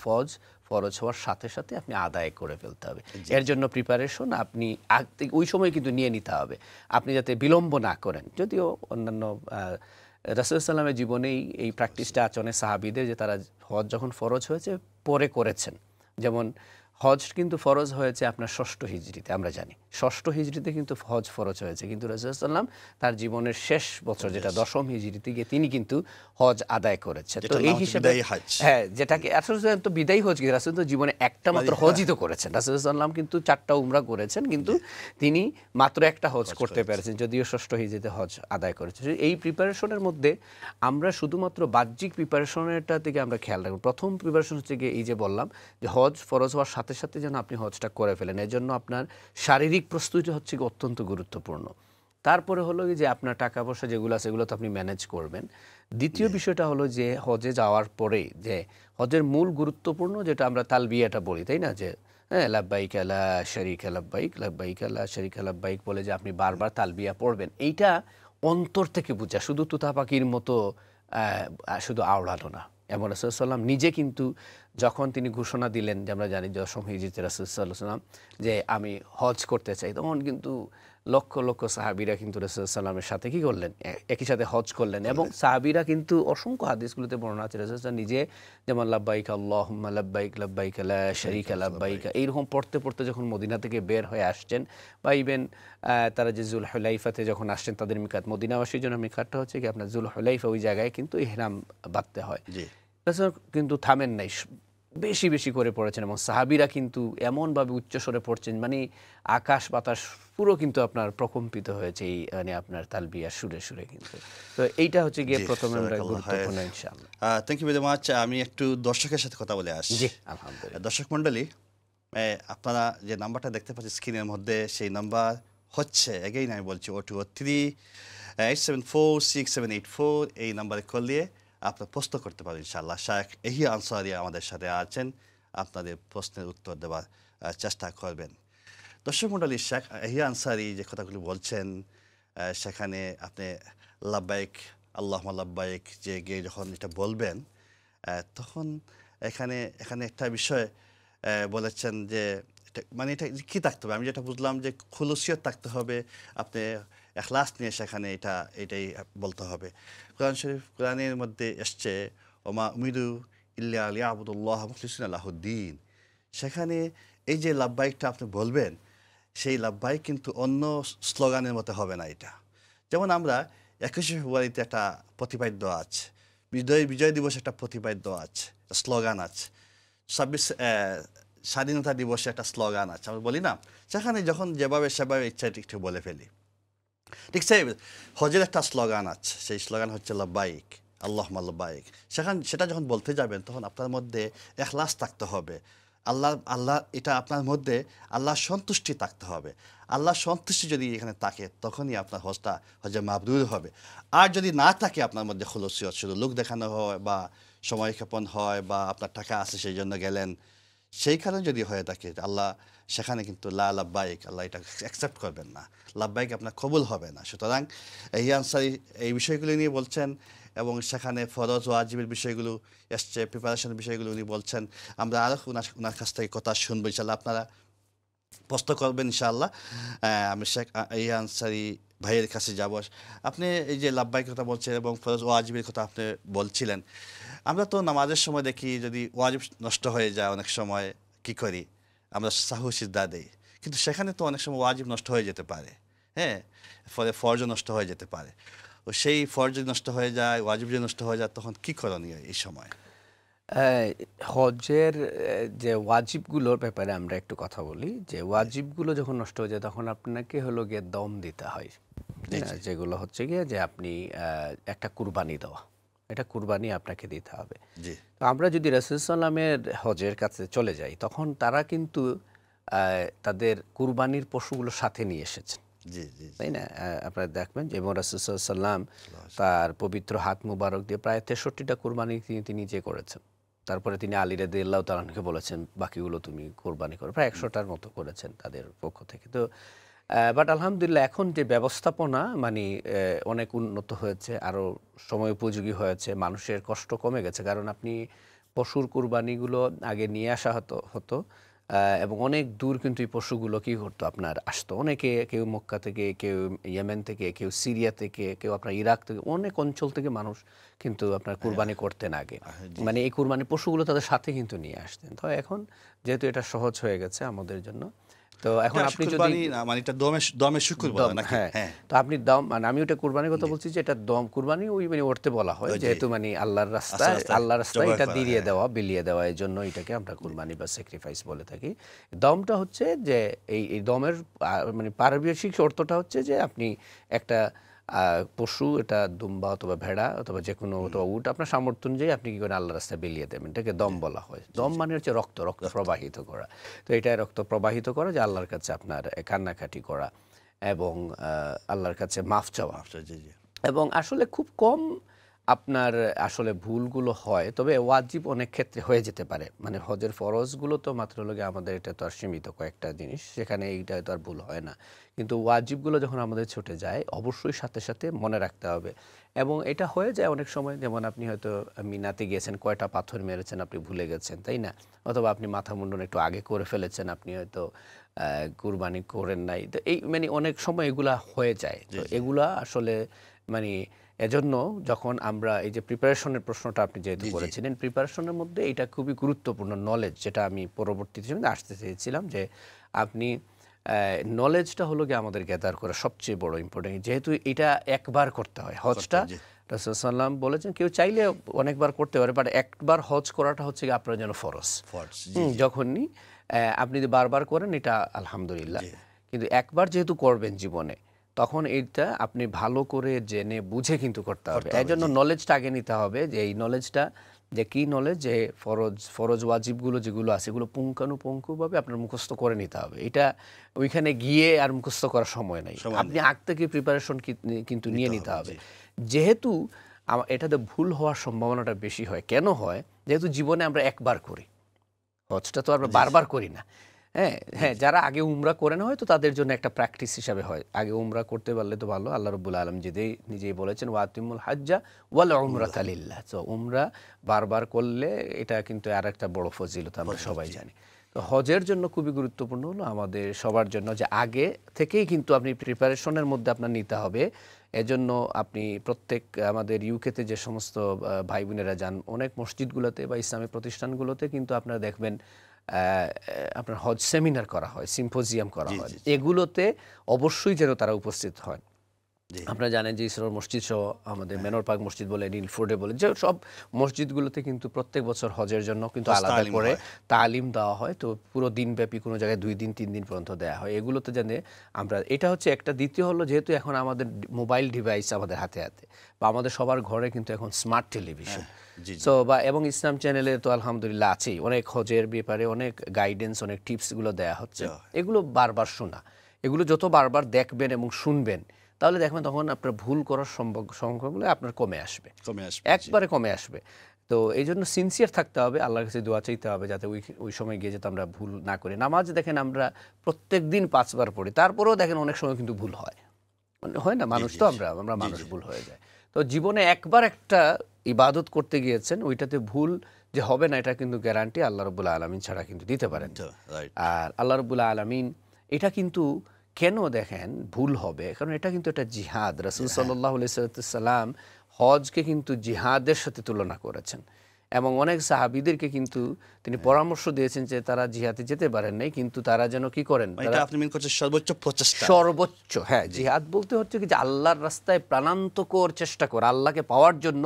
ফরজ হওয়ার সাথে সাথে আপনি আদায় করে ফেলতে হবে। জি, এর জন্য প্রিপারেশন আপনি আগ থেকে ওই সময় কিন্তু নিয়ে নিতে হবে, আপনি যাতে বিলম্ব না করেন। যদিও অন্যান্য রাসূল সাল্লামের জীবনেই এই প্র্যাকটিসটা আছে অনেক সাহাবীদের, যে তারা হজ যখন ফরজ হয়েছে পরে করেছেন। যেমন হজ কিন্তু ফরজ হয়েছে আপনার ষষ্ঠ হিজরিতে, আমরা জানি ষষ্ঠ হিজরিতে কিন্তু হজ ফরজ হয়েছে, কিন্তু রাসূল সাল্লাম তার জীবনের শেষ বছর যেটা দশম হিজরিতে গিয়ে তিনি কিন্তু হজ আদায় করেছেন। তো যেটার এই নাম হচ্ছে হিসেবে বিদায়ী হজ। হ্যাঁ, যেটাকে রাসূল সাল্লাম তো বিদায়ী হজ, কিন্তু রাসূল তো জীবনে একটা মাত্র হজই তো করেছেন। রাসূল সাল্লাম কিন্তু 4টা উমরা করেছেন, কিন্তু তিনি মাত্র একটা হজ করতে পেরেছেন, যদিও ষষ্ঠ হিজরিতে হজ আদায় করেছেন। এই প্রিপারেশনের মধ্যে আমরা শুধুমাত্র বাহ্যিক প্রিপারেশনেরটা থেকে আমরা খেয়াল রাখবো। প্রথম প্রিপারেশন হচ্ছে গিয়ে এই যে বললাম যে হজ ফরজ হওয়ার সাথে সাথে যেন আপনি হজটা করে ফেলেন। এর জন্য আপনার শারীরিক প্রস্তুতি হচ্ছে গিয়ে অত্যন্ত গুরুত্বপূর্ণ। তারপরে হলো কি যে আপনার টাকা পয়সা যেগুলো আছে এগুলো তো আপনি ম্যানেজ করবেন। দ্বিতীয় বিষয়টা হলো যে হজে যাওয়ার পরে যে হজের মূল গুরুত্বপূর্ণ যেটা আমরা তালবিয়াটা বলি, তাই না, যে হ্যাঁ, লাব্বাইক লা শারীকা লাব্বাইক, লাব্বাইক লা শারীকা লাব্বাইক বলে যে আপনি বারবার তালবিয়া পড়বেন। এইটা অন্তর থেকে বুঝা, শুধু তুতা পাখির মতো শুধু আওড়ানো না। এবং রাসূল সাল্লাম নিজে কিন্তু যখন তিনি ঘোষণা দিলেন, যে আমরা জানি দশম হিজরিতে রাসূল সাল্লাল্লাহু আলাইহি ওয়াসাল্লাম যে আমি হজ করতে চাই, তখন কিন্তু লক্ষ লক্ষ সাহাবীরা কিন্তু রাসূল সাল্লামের সাথে কি করলেন, একই সাথে হজ করলেন। এবং সাহাবীরা কিন্তু অসংখ্য হাদিসগুলোতে বর্ণনা আছে রাসূল সাল্লাল্লাহু নিজে যেমন লাব্বাইক আল্লাহুম্মা লাব্বাইক লাব্বাইক লা শারীকা লাব্বাইক এইরকম পড়তে পড়তে যখন মদিনা থেকে বের হয়ে আসছেন, বা ইভেন তারা যে জুল হুলাইফাতে যখন আসছেন, তাদের মিকাত, মদিনাবাসীর জন্য মিকাতটা হচ্ছে কি আপনার জুল হুলাইফা, ওই জায়গায় কিন্তু ইহরাম বাঁধতে হয়। জি। রাসূল কিন্তু থামেন নাই, বেশি বেশি করে পড়েছেন, এবং সাহাবীরা কিন্তু এমনভাবে উচ্চস্বরে পড়ছেন, মানে আকাশ বাতাস পুরো কিন্তু আপনার প্রকম্পিত হয়েছে এই মানে আপনার তালবিয়া সুরে সুরে কিন্তু। তো এইটা হচ্ছে গিয়ে জি, প্রথমে আমরা জাযাকাল্লাহ গুরুত্বপূর্ণ খায়ের। ইনশাআল্লাহ। Thank you very much. আমি একটু দর্শকের সাথে কথা বলে আসি। জি, আলহামদুলিল্লাহ। দর্শক মণ্ডলী, আপনারা যে নাম্বারটা দেখতে পাচ্ছেন স্ক্রিনের মধ্যে, সেই নাম্বার হচ্ছে, এগেইন আমি বলছি, 0203 8746784। এই নাম্বারে কল দিয়ে আপনার প্রশ্ন করতে পারেন ইনশাআল্লাহ। শায়েখ এহিয়া আনসারী আমাদের সাথে আছেন, আপনাদের প্রশ্নের উত্তর দেওয়ার চেষ্টা করবেন। দর্শক মণ্ডলী, শেখ এহিয়া আনসারী যে কথাগুলো বলছেন, সেখানে আপনি লাব্বাইক আল্লাহুম্মা লাব্বাইক যে গিয়ে যখন এটা বলবেন, তখন এখানে একটা বিষয় বলেছেন যে মানে এটা কী থাকতে হবে, আমি যেটা বুঝলাম যে খুলুসিয়ত থাকতে হবে, আপনি এখলাস নিয়ে সেখানে এটাই বলতে হবে। কোরআন শরীফ, কোরআনের মধ্যে এসছে ওমা উমিরু ইল্লা লিয়াবুদুল্লাহ মুখলিসিনা লাহুদ্দিন। সেখানে এই যে লাব্বাইকটা আপনি বলবেন, সেই লাব্বাইক কিন্তু অন্য স্লোগানের মতো হবে না। এটা যেমন আমরা 21শে ফেব্রুয়ারিতে একটা প্রতিপাদ্য আছে, বিজয় দিবসে একটা প্রতিপাদ্য আছে, স্লোগান আছে, 26 স্বাধীনতা দিবসে একটা স্লোগান আছে, আমরা বলি না, সেখানে যখন যেভাবে সেভাবে ইচ্ছা একটু বলে ফেলি। ঠিক সেই হজের একটা স্লোগান আছে, সেই স্লোগান হচ্ছে লাব্বাইক আল্লাহুম্মা লাব্বাইক। সেটা যখন বলতে যাবেন, তখন আপনার মধ্যে ইখলাস থাকতে হবে, আল্লাহ এটা আপনার মধ্যে আল্লাহর সন্তুষ্টি থাকতে হবে। আল্লাহর সন্তুষ্টি যদি এখানে থাকে, তখনই আপনার হজে মাবরুর হবে। আর যদি না থাকে আপনার মধ্যে খুলুসিয়ত, শুধু লোক দেখানো হয় বা সময়ক্ষেপণ হয়, বা আপনার টাকা আছে সেই জন্য গেলেন, সেই কারণে যদি হয়ে থাকে আল্লাহ সেখানে কিন্তু লা লাব্বাইক আল্লাহ এটা অ্যাকসেপ্ট করবেন না, লাব্বাইক আপনার কবুল হবে না। সুতরাং এই আনসারি এই বিষয়গুলো নিয়ে বলছেন এবং সেখানে ফরজ ওয়াজিবের বিষয়গুলো এসছে, প্রিপারেশনের বিষয়গুলো উনি বলছেন। আমরা আরও ওনার কাছ থেকে কথা শুনবো ইনশাআল্লাহ, আপনারা প্রশ্ন করবেন ইনশাআল্লাহ। আমি শেখ এই আনসারি ভাইয়ের কাছে যাব। আপনি এই যে লাব্বাইক কথা বলছেন এবং ফরজ ওয়াজিবের কথা আপনি বলছিলেন, আমরা তো নামাজের সময় দেখি যদি ওয়াজিব নষ্ট হয়ে যায় অনেক সময় কি করি আমরা সাহু সিজদা দেই, কিন্তু সেখানে তো অনেক সময় ওয়াজিব নষ্ট হয়ে যেতে পারে, হ্যাঁ, ফলে ফরজ নষ্ট হয়ে যেতে পারে। ও সেই ফরজ নষ্ট হয়ে যায়, ওয়াজিব যদি নষ্ট হয়ে যায়, তখন কি করণীয় এই সময়? হজের যে ওয়াজিবগুলোর ব্যাপারে আমরা একটু কথা বলি। যে ওয়াজিবগুলো যখন নষ্ট হয়ে যায় তখন আপনাকে হলো গিয়ে দম দিতে হয়, জি, জি। যেগুলো হচ্ছে গিয়ে যে আপনি একটা কুরবানি দেওয়া, এটা কুরবানি আপনাকে দিতে হবে। জি, তো আমরা যদি রাসূল সাল্লামের হজের কাছে চলে যাই তখন তারা কিন্তু তাদের কুরবানির পশুগুলো সাথে নিয়ে এসেছেন, জি, জি, তাই না? আপনারা দেখবেন যে রাসূল সাল্লাল্লাহু আলাইহি ওয়াসাল্লাম তার পবিত্র হাত মুবারক দিয়ে প্রায় ৬৩টা কুরবানি তিনি নিজে করেছেন। তারপরে তিনি আলী রাদিয়াল্লাহু তাআলা আনহুকে বলেছেন বাকিগুলো তুমি কোরবানি করো, প্রায় ১০০টার মতো করেছেন তাদের পক্ষ থেকে। তো বাট আলহামদুলিল্লাহ এখন যে ব্যবস্থাপনা মানে অনেক উন্নত হয়েছে, আরও সময় উপযোগী হয়েছে, মানুষের কষ্ট কমে গেছে। কারণ আপনি পশুর কুরবানিগুলো আগে নিয়ে আসা হতো এবং অনেক দূর কিন্তু এই পশুগুলো কী করতো আপনার আসতো, অনেকে কেউ মক্কা থেকে, কেউ ইয়েমেন থেকে, কেউ সিরিয়া থেকে, কেউ আপনার ইরাক থেকে, অনেক অঞ্চল থেকে মানুষ কিন্তু আপনার কুরবানি করতেন আগে। জি, মানে এই কুরবানি পশুগুলো তাদের সাথে কিন্তু নিয়ে আসতেন। তো এখন যেহেতু এটা সহজ হয়ে গেছে আমাদের জন্য, তো এখন এটা আপনি যদি কুরবানি না মানে এটা দমে শুকুর বলা দম, নাকি? হ্যাঁ, হ্যাঁ, তো আপনি দম মানে আমি ওটা কুরবানির কথা বলছি যে এটা দম কুরবানি ওই মানে উঠতে বলা হয়, ওই জি, যেহেতু মানে আল্লাহর রাস্তায় জবাই এটা করা, দিরিয়ে হ্যাঁ। দেওয়া, বিলিয়ে দেওয়া, এই জন্য এটাকে আমরা কুরবানি বা স্যাক্রিফাইস বলে থাকি। দমটা হচ্ছে যে এই দমের মানে পারিভাষিক অর্থটা হচ্ছে যে আপনি একটা পশু, এটা দুম্বা অথবা ভেড়া অথবা যে কোনো অথবা উট, আপনার সামর্থ্য অনুযায়ী আপনি কি করেন আল্লাহর রাস্তায় বিলিয়ে দেবেন, এটাকে দম বলা হয়। দম মানে হচ্ছে রক্ত প্রবাহিত করা। তো এটা রক্ত প্রবাহিত করা, যে আল্লাহর কাছে আপনার কান্নাকাটি করা এবং আল্লাহর কাছে মাফ চাওয়া। আচ্ছা, জি, জি। এবং আসলে খুব কম আপনার আসলে ভুলগুলো হয়, তবে ওয়াজিব অনেক ক্ষেত্রে হয়ে যেতে পারে। মানে হজের ফরজগুলো তো মাত্র লোকে আমাদের এটা তো আর সীমিত কয়েকটা জিনিস, সেখানে এইটা তো আর ভুল হয় না। কিন্তু ওয়াজিবগুলো যখন আমাদের ছুটে যায় অবশ্যই সাথে সাথে মনে রাখতে হবে। এবং এটা হয়ে যায় অনেক সময়, যেমন আপনি হয়তো মিনাতে গিয়েছেন, কয়টা পাথর মেরেছেন আপনি ভুলে গেছেন, তাই না? অথবা আপনি মাথা মুন্ডন একটু আগে করে ফেলেছেন, আপনি হয়তো কুরবানি করেন নাই। তো এই মানে অনেক সময় এগুলা হয়ে যায়। তো এগুলা আসলে মানে এজন্য যখন আমরা এই যে প্রিপারেশনের প্রশ্নটা আপনি যেহেতু জি, জি। করেছিলেন, প্রিপারেশনের মধ্যে এটা খুবই গুরুত্বপূর্ণ নলেজ, যেটা আমি পরবর্তীতে আসতে চেয়েছিলাম, যে আপনি নলেজটা হলো গিয়ে আমাদের গ্যাদার করা সবচেয়ে বড় ইম্পর্টেন্ট। যেহেতু এটা একবার করতে হয় হজটা, জি, রাসূল সাল্লাম বলেছেন কেউ চাইলে অনেকবার করতে পারে, বাট একবার হজ করাটা হচ্ছে গিয়ে আপনার জন্য ফরজ। ফরজ, জি, জি, যখনই আপনি যদি বারবার করেন এটা আলহামদুলিল্লাহ, জি। কিন্তু একবার যেহেতু করবেন জীবনে, তখন এটা আপনি ভালো করে জেনে বুঝে কিন্তু করতে হবে। করতে এই হবে, জন্য জি। নলেজটা আগে নিতে হবে, যে এই নলেজটা যে কী নলেজ, যে ফরজ ওয়াজিবগুলো যেগুলো আছে এগুলো পুঙ্খানুপুঙ্খভাবে আপনার মুখস্থ করে নিতে হবে। এটা ওইখানে গিয়ে আর মুখস্থ করার সময় নাই, সময় আপনি নেই। আগ থেকে প্রিপারেশন কিন্তু নিয়ে নিতে হবে। জি। যেহেতু এটাতে ভুল হওয়ার সম্ভাবনাটা বেশি হয়, কেন হয়? যেহেতু জীবনে আমরা একবার করি, হজটা তো আমরা বারবার করি না। হ্যাঁ, হ্যাঁ, যারা আগে উমরা করে না হয়তো তাদের জন্য একটা প্র্যাকটিস হিসাবে হয়। আগে উমরা করতে পারলে তো ভালো। আল্লাহ রাব্বুল আলামিন নিজেই বলেছেন ওয়াতিমুল হাজ্জা ওয়াল উমরাতা লিল্লাহ। তো উমরা বারবার করলে এটা কিন্তু আরেকটা বড় ফজিলত, আমরা সবাই জানি। তো হজের জন্য খুবই গুরুত্বপূর্ণ হলো আমাদের সবার জন্য যে আগে থেকেই কিন্তু আপনি প্রিপারেশনের মধ্যে আপনার নিতে হবে। এজন্য আপনি প্রত্যেক আমাদের ইউকেতে যে সমস্ত ভাই বোনেরা যান, অনেক মসজিদগুলোতে বা ইসলামী প্রতিষ্ঠানগুলোতে কিন্তু আপনারা দেখবেন আপনার হজ সেমিনার করা হয়, সিম্পোজিয়াম করা জি, হয়। জি, এগুলোতে অবশ্যই যেন তারা উপস্থিত হয়। জি। আপনারা জানেন যে ইসরোর মসজিদ সহ আমাদের মেনর পার্ক মসজিদ বলে, নীলফোর্ডে বলে, যে সব মসজিদগুলোতে কিন্তু প্রত্যেক বছর হজের জন্য কিন্তু হজ আলাদা তালিম করে হয়। তালিম দেওয়া হয়। তো পুরো দিনব্যাপী, কোনো জায়গায় 2 দিন 3 দিন পর্যন্ত দেওয়া হয়। এগুলোতে জানে আমরা, এটা হচ্ছে একটা। দ্বিতীয় হলো, যেহেতু এখন আমাদের মোবাইল ডিভাইস আমাদের হাতে হাতে, বা আমাদের সবার ঘরে কিন্তু এখন স্মার্ট টেলিভিশন, জি, জি। সো বা এবং ইসলাম চ্যানেলে তো আলহামদুলিল্লাহ আছেই, অনেক হজের ব্যাপারে অনেক গাইডেন্স, অনেক টিপসগুলো দেয়া হচ্ছে। এগুলো বারবার শোনা, এগুলো যত বারবার দেখবেন এবং শুনবেন, তাহলে দেখবেন তখন আপনার ভুল করার সংখ্যাগুলো আপনার কমে আসবে, কমে আসবে, জি। একবারে কমে আসবে। তো এই জন্য সিনসিয়ার থাকতে হবে, আল্লাহর কাছে দোয়া চাইতে হবে যাতে ওই সময় গিয়ে যাতে আমরা ভুল না করি। নামাজ দেখেন আমরা প্রত্যেক দিন 5 বার পড়ি, তারপরেও দেখেন অনেক সময় কিন্তু ভুল হয়। মানে হয় না, জি মানুষ জি তো জি আমরা জি মানুষ জি ভুল হয়ে যায়। তো জীবনে একবার একটা ইবাদত করতে গিয়েছেন, ওইটাতে ভুল যে হবে না এটা কিন্তু গ্যারান্টি আল্লাহ রাব্বুল আলামিন ছাড়া কিন্তু দিতে পারেন না। রাইট। আর আল্লাহ রাব্বুল আলামিন এটা কিন্তু কেন দেখেন ভুল হবে, কারণ এটা কিন্তু একটা জিহাদ। রাসূল হ্যাঁ, সাল্লাল্লাহু আলাইহি সাল্লাম হজকে কিন্তু জিহাদের সাথে তুলনা করেছেন এবং অনেক সাহাবীদেরকে কিন্তু তিনি পরামর্শ দিয়েছেন যে তারা জিহাদে যেতে পারেন নাই, কিন্তু তারা যেন কি করেন, মানে তারা এটা আপনি মিন করছেন সর্বোচ্চ প্রচেষ্টা। সর্বোচ্চ, হ্যাঁ, জি জিহাদ বলতে হচ্ছে কি যে আল্লাহর রাস্তায় প্রাণান্তকর চেষ্টা করা, আল্লাহকে পাওয়ার জন্য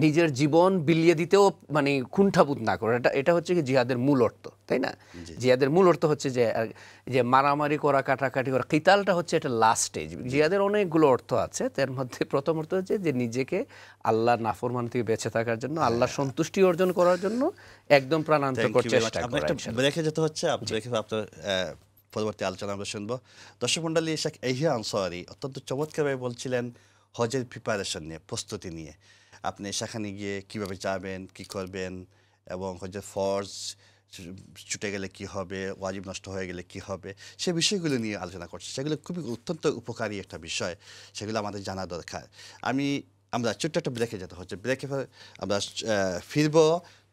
নিজের জীবন বিলিয়ে দিতেও মানে কুণ্ঠাবোধ না করা, এটা হচ্ছে কি জিহাদের মূল অর্থ, তাই না? জি জিহাদের মূল অর্থ হচ্ছে যে যে মারামারি করা, কাটাকাটি করা, কিতালটা হচ্ছে এটা লাস্ট স্টেজ। জিহাদের অনেকগুলো অর্থ আছে, তার মধ্যে প্রথম অর্থ হচ্ছে যে নিজেকে আল্লাহর নাফরমানি থেকে বেঁচে থাকার জন্য, আল্লাহর সন্তুষ্টি অর্জন করার জন্য একদম থ্যাংক প্রাণান্তকর ইউ ভেরি মাচ। চেষ্টা আপনি করা, একটা ইনশাআল্লাহ। ব্রেকে যেতে হচ্ছে, আপনি ব্রেকে আপনার পরবর্তী আলোচনা আমরা শুনবো। দর্শক মণ্ডলী, শেখ এহিয়া আনসারী অত্যন্ত চমৎকারভাবে বলছিলেন হজের প্রিপারেশন নিয়ে, প্রস্তুতি নিয়ে। আপনি সেখানে গিয়ে কিভাবে যাবেন, কি করবেন, এবং হজের ফরজ ছুটে গেলে কি হবে, ওয়াজিব নষ্ট হয়ে গেলে কি হবে, সে বিষয়গুলো নিয়ে আলোচনা করছে। সেগুলো খুবই অত্যন্ত উপকারী একটা বিষয়, সেগুলো আমাদের জানা দরকার। আমরা ছোট্ট একটা ব্রেকে যেতে হচ্ছে, ব্রেকে আমরা ফিরবো।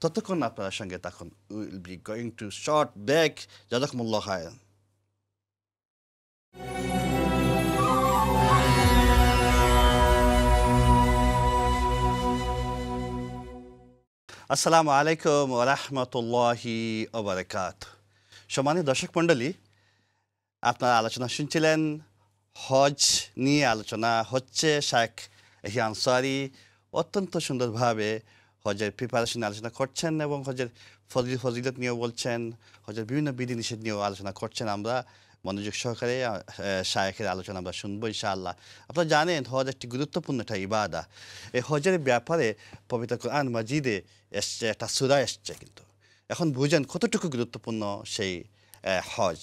ততক্ষণ আপনার সঙ্গে তখন will be going to short break. জাযাকুমুল্লাহ খায়রান। আসসালামু আলাইকুম ওয়া রাহমাতুল্লাহি ওয়া বারাকাতুহু। সম্মানিত দর্শক মণ্ডলী, আপনারা আলোচনা শুনছিলেন, হজ নিয়ে আলোচনা হচ্ছে। শেখ এহিয়া আনসারী অত্যন্ত সুন্দরভাবে হজের প্রিপারেশন আলোচনা করছেন এবং হজের ফজিলত নিয়েও বলছেন, হজের বিভিন্ন বিধিনিষেধ নিয়েও আলোচনা করছেন। আমরা মনোযোগ সহকারে শায়েখের আলোচনা আমরা শুনবো ইনশাআল্লাহ। আপনারা জানেন হজ একটি গুরুত্বপূর্ণ একটা ইবাদা। এই হজের ব্যাপারে পবিত্র কোরআন মাজিদে এসছে, একটা সূরা এসছে। কিন্তু এখন বুঝেন কতটুকু গুরুত্বপূর্ণ সেই হজ।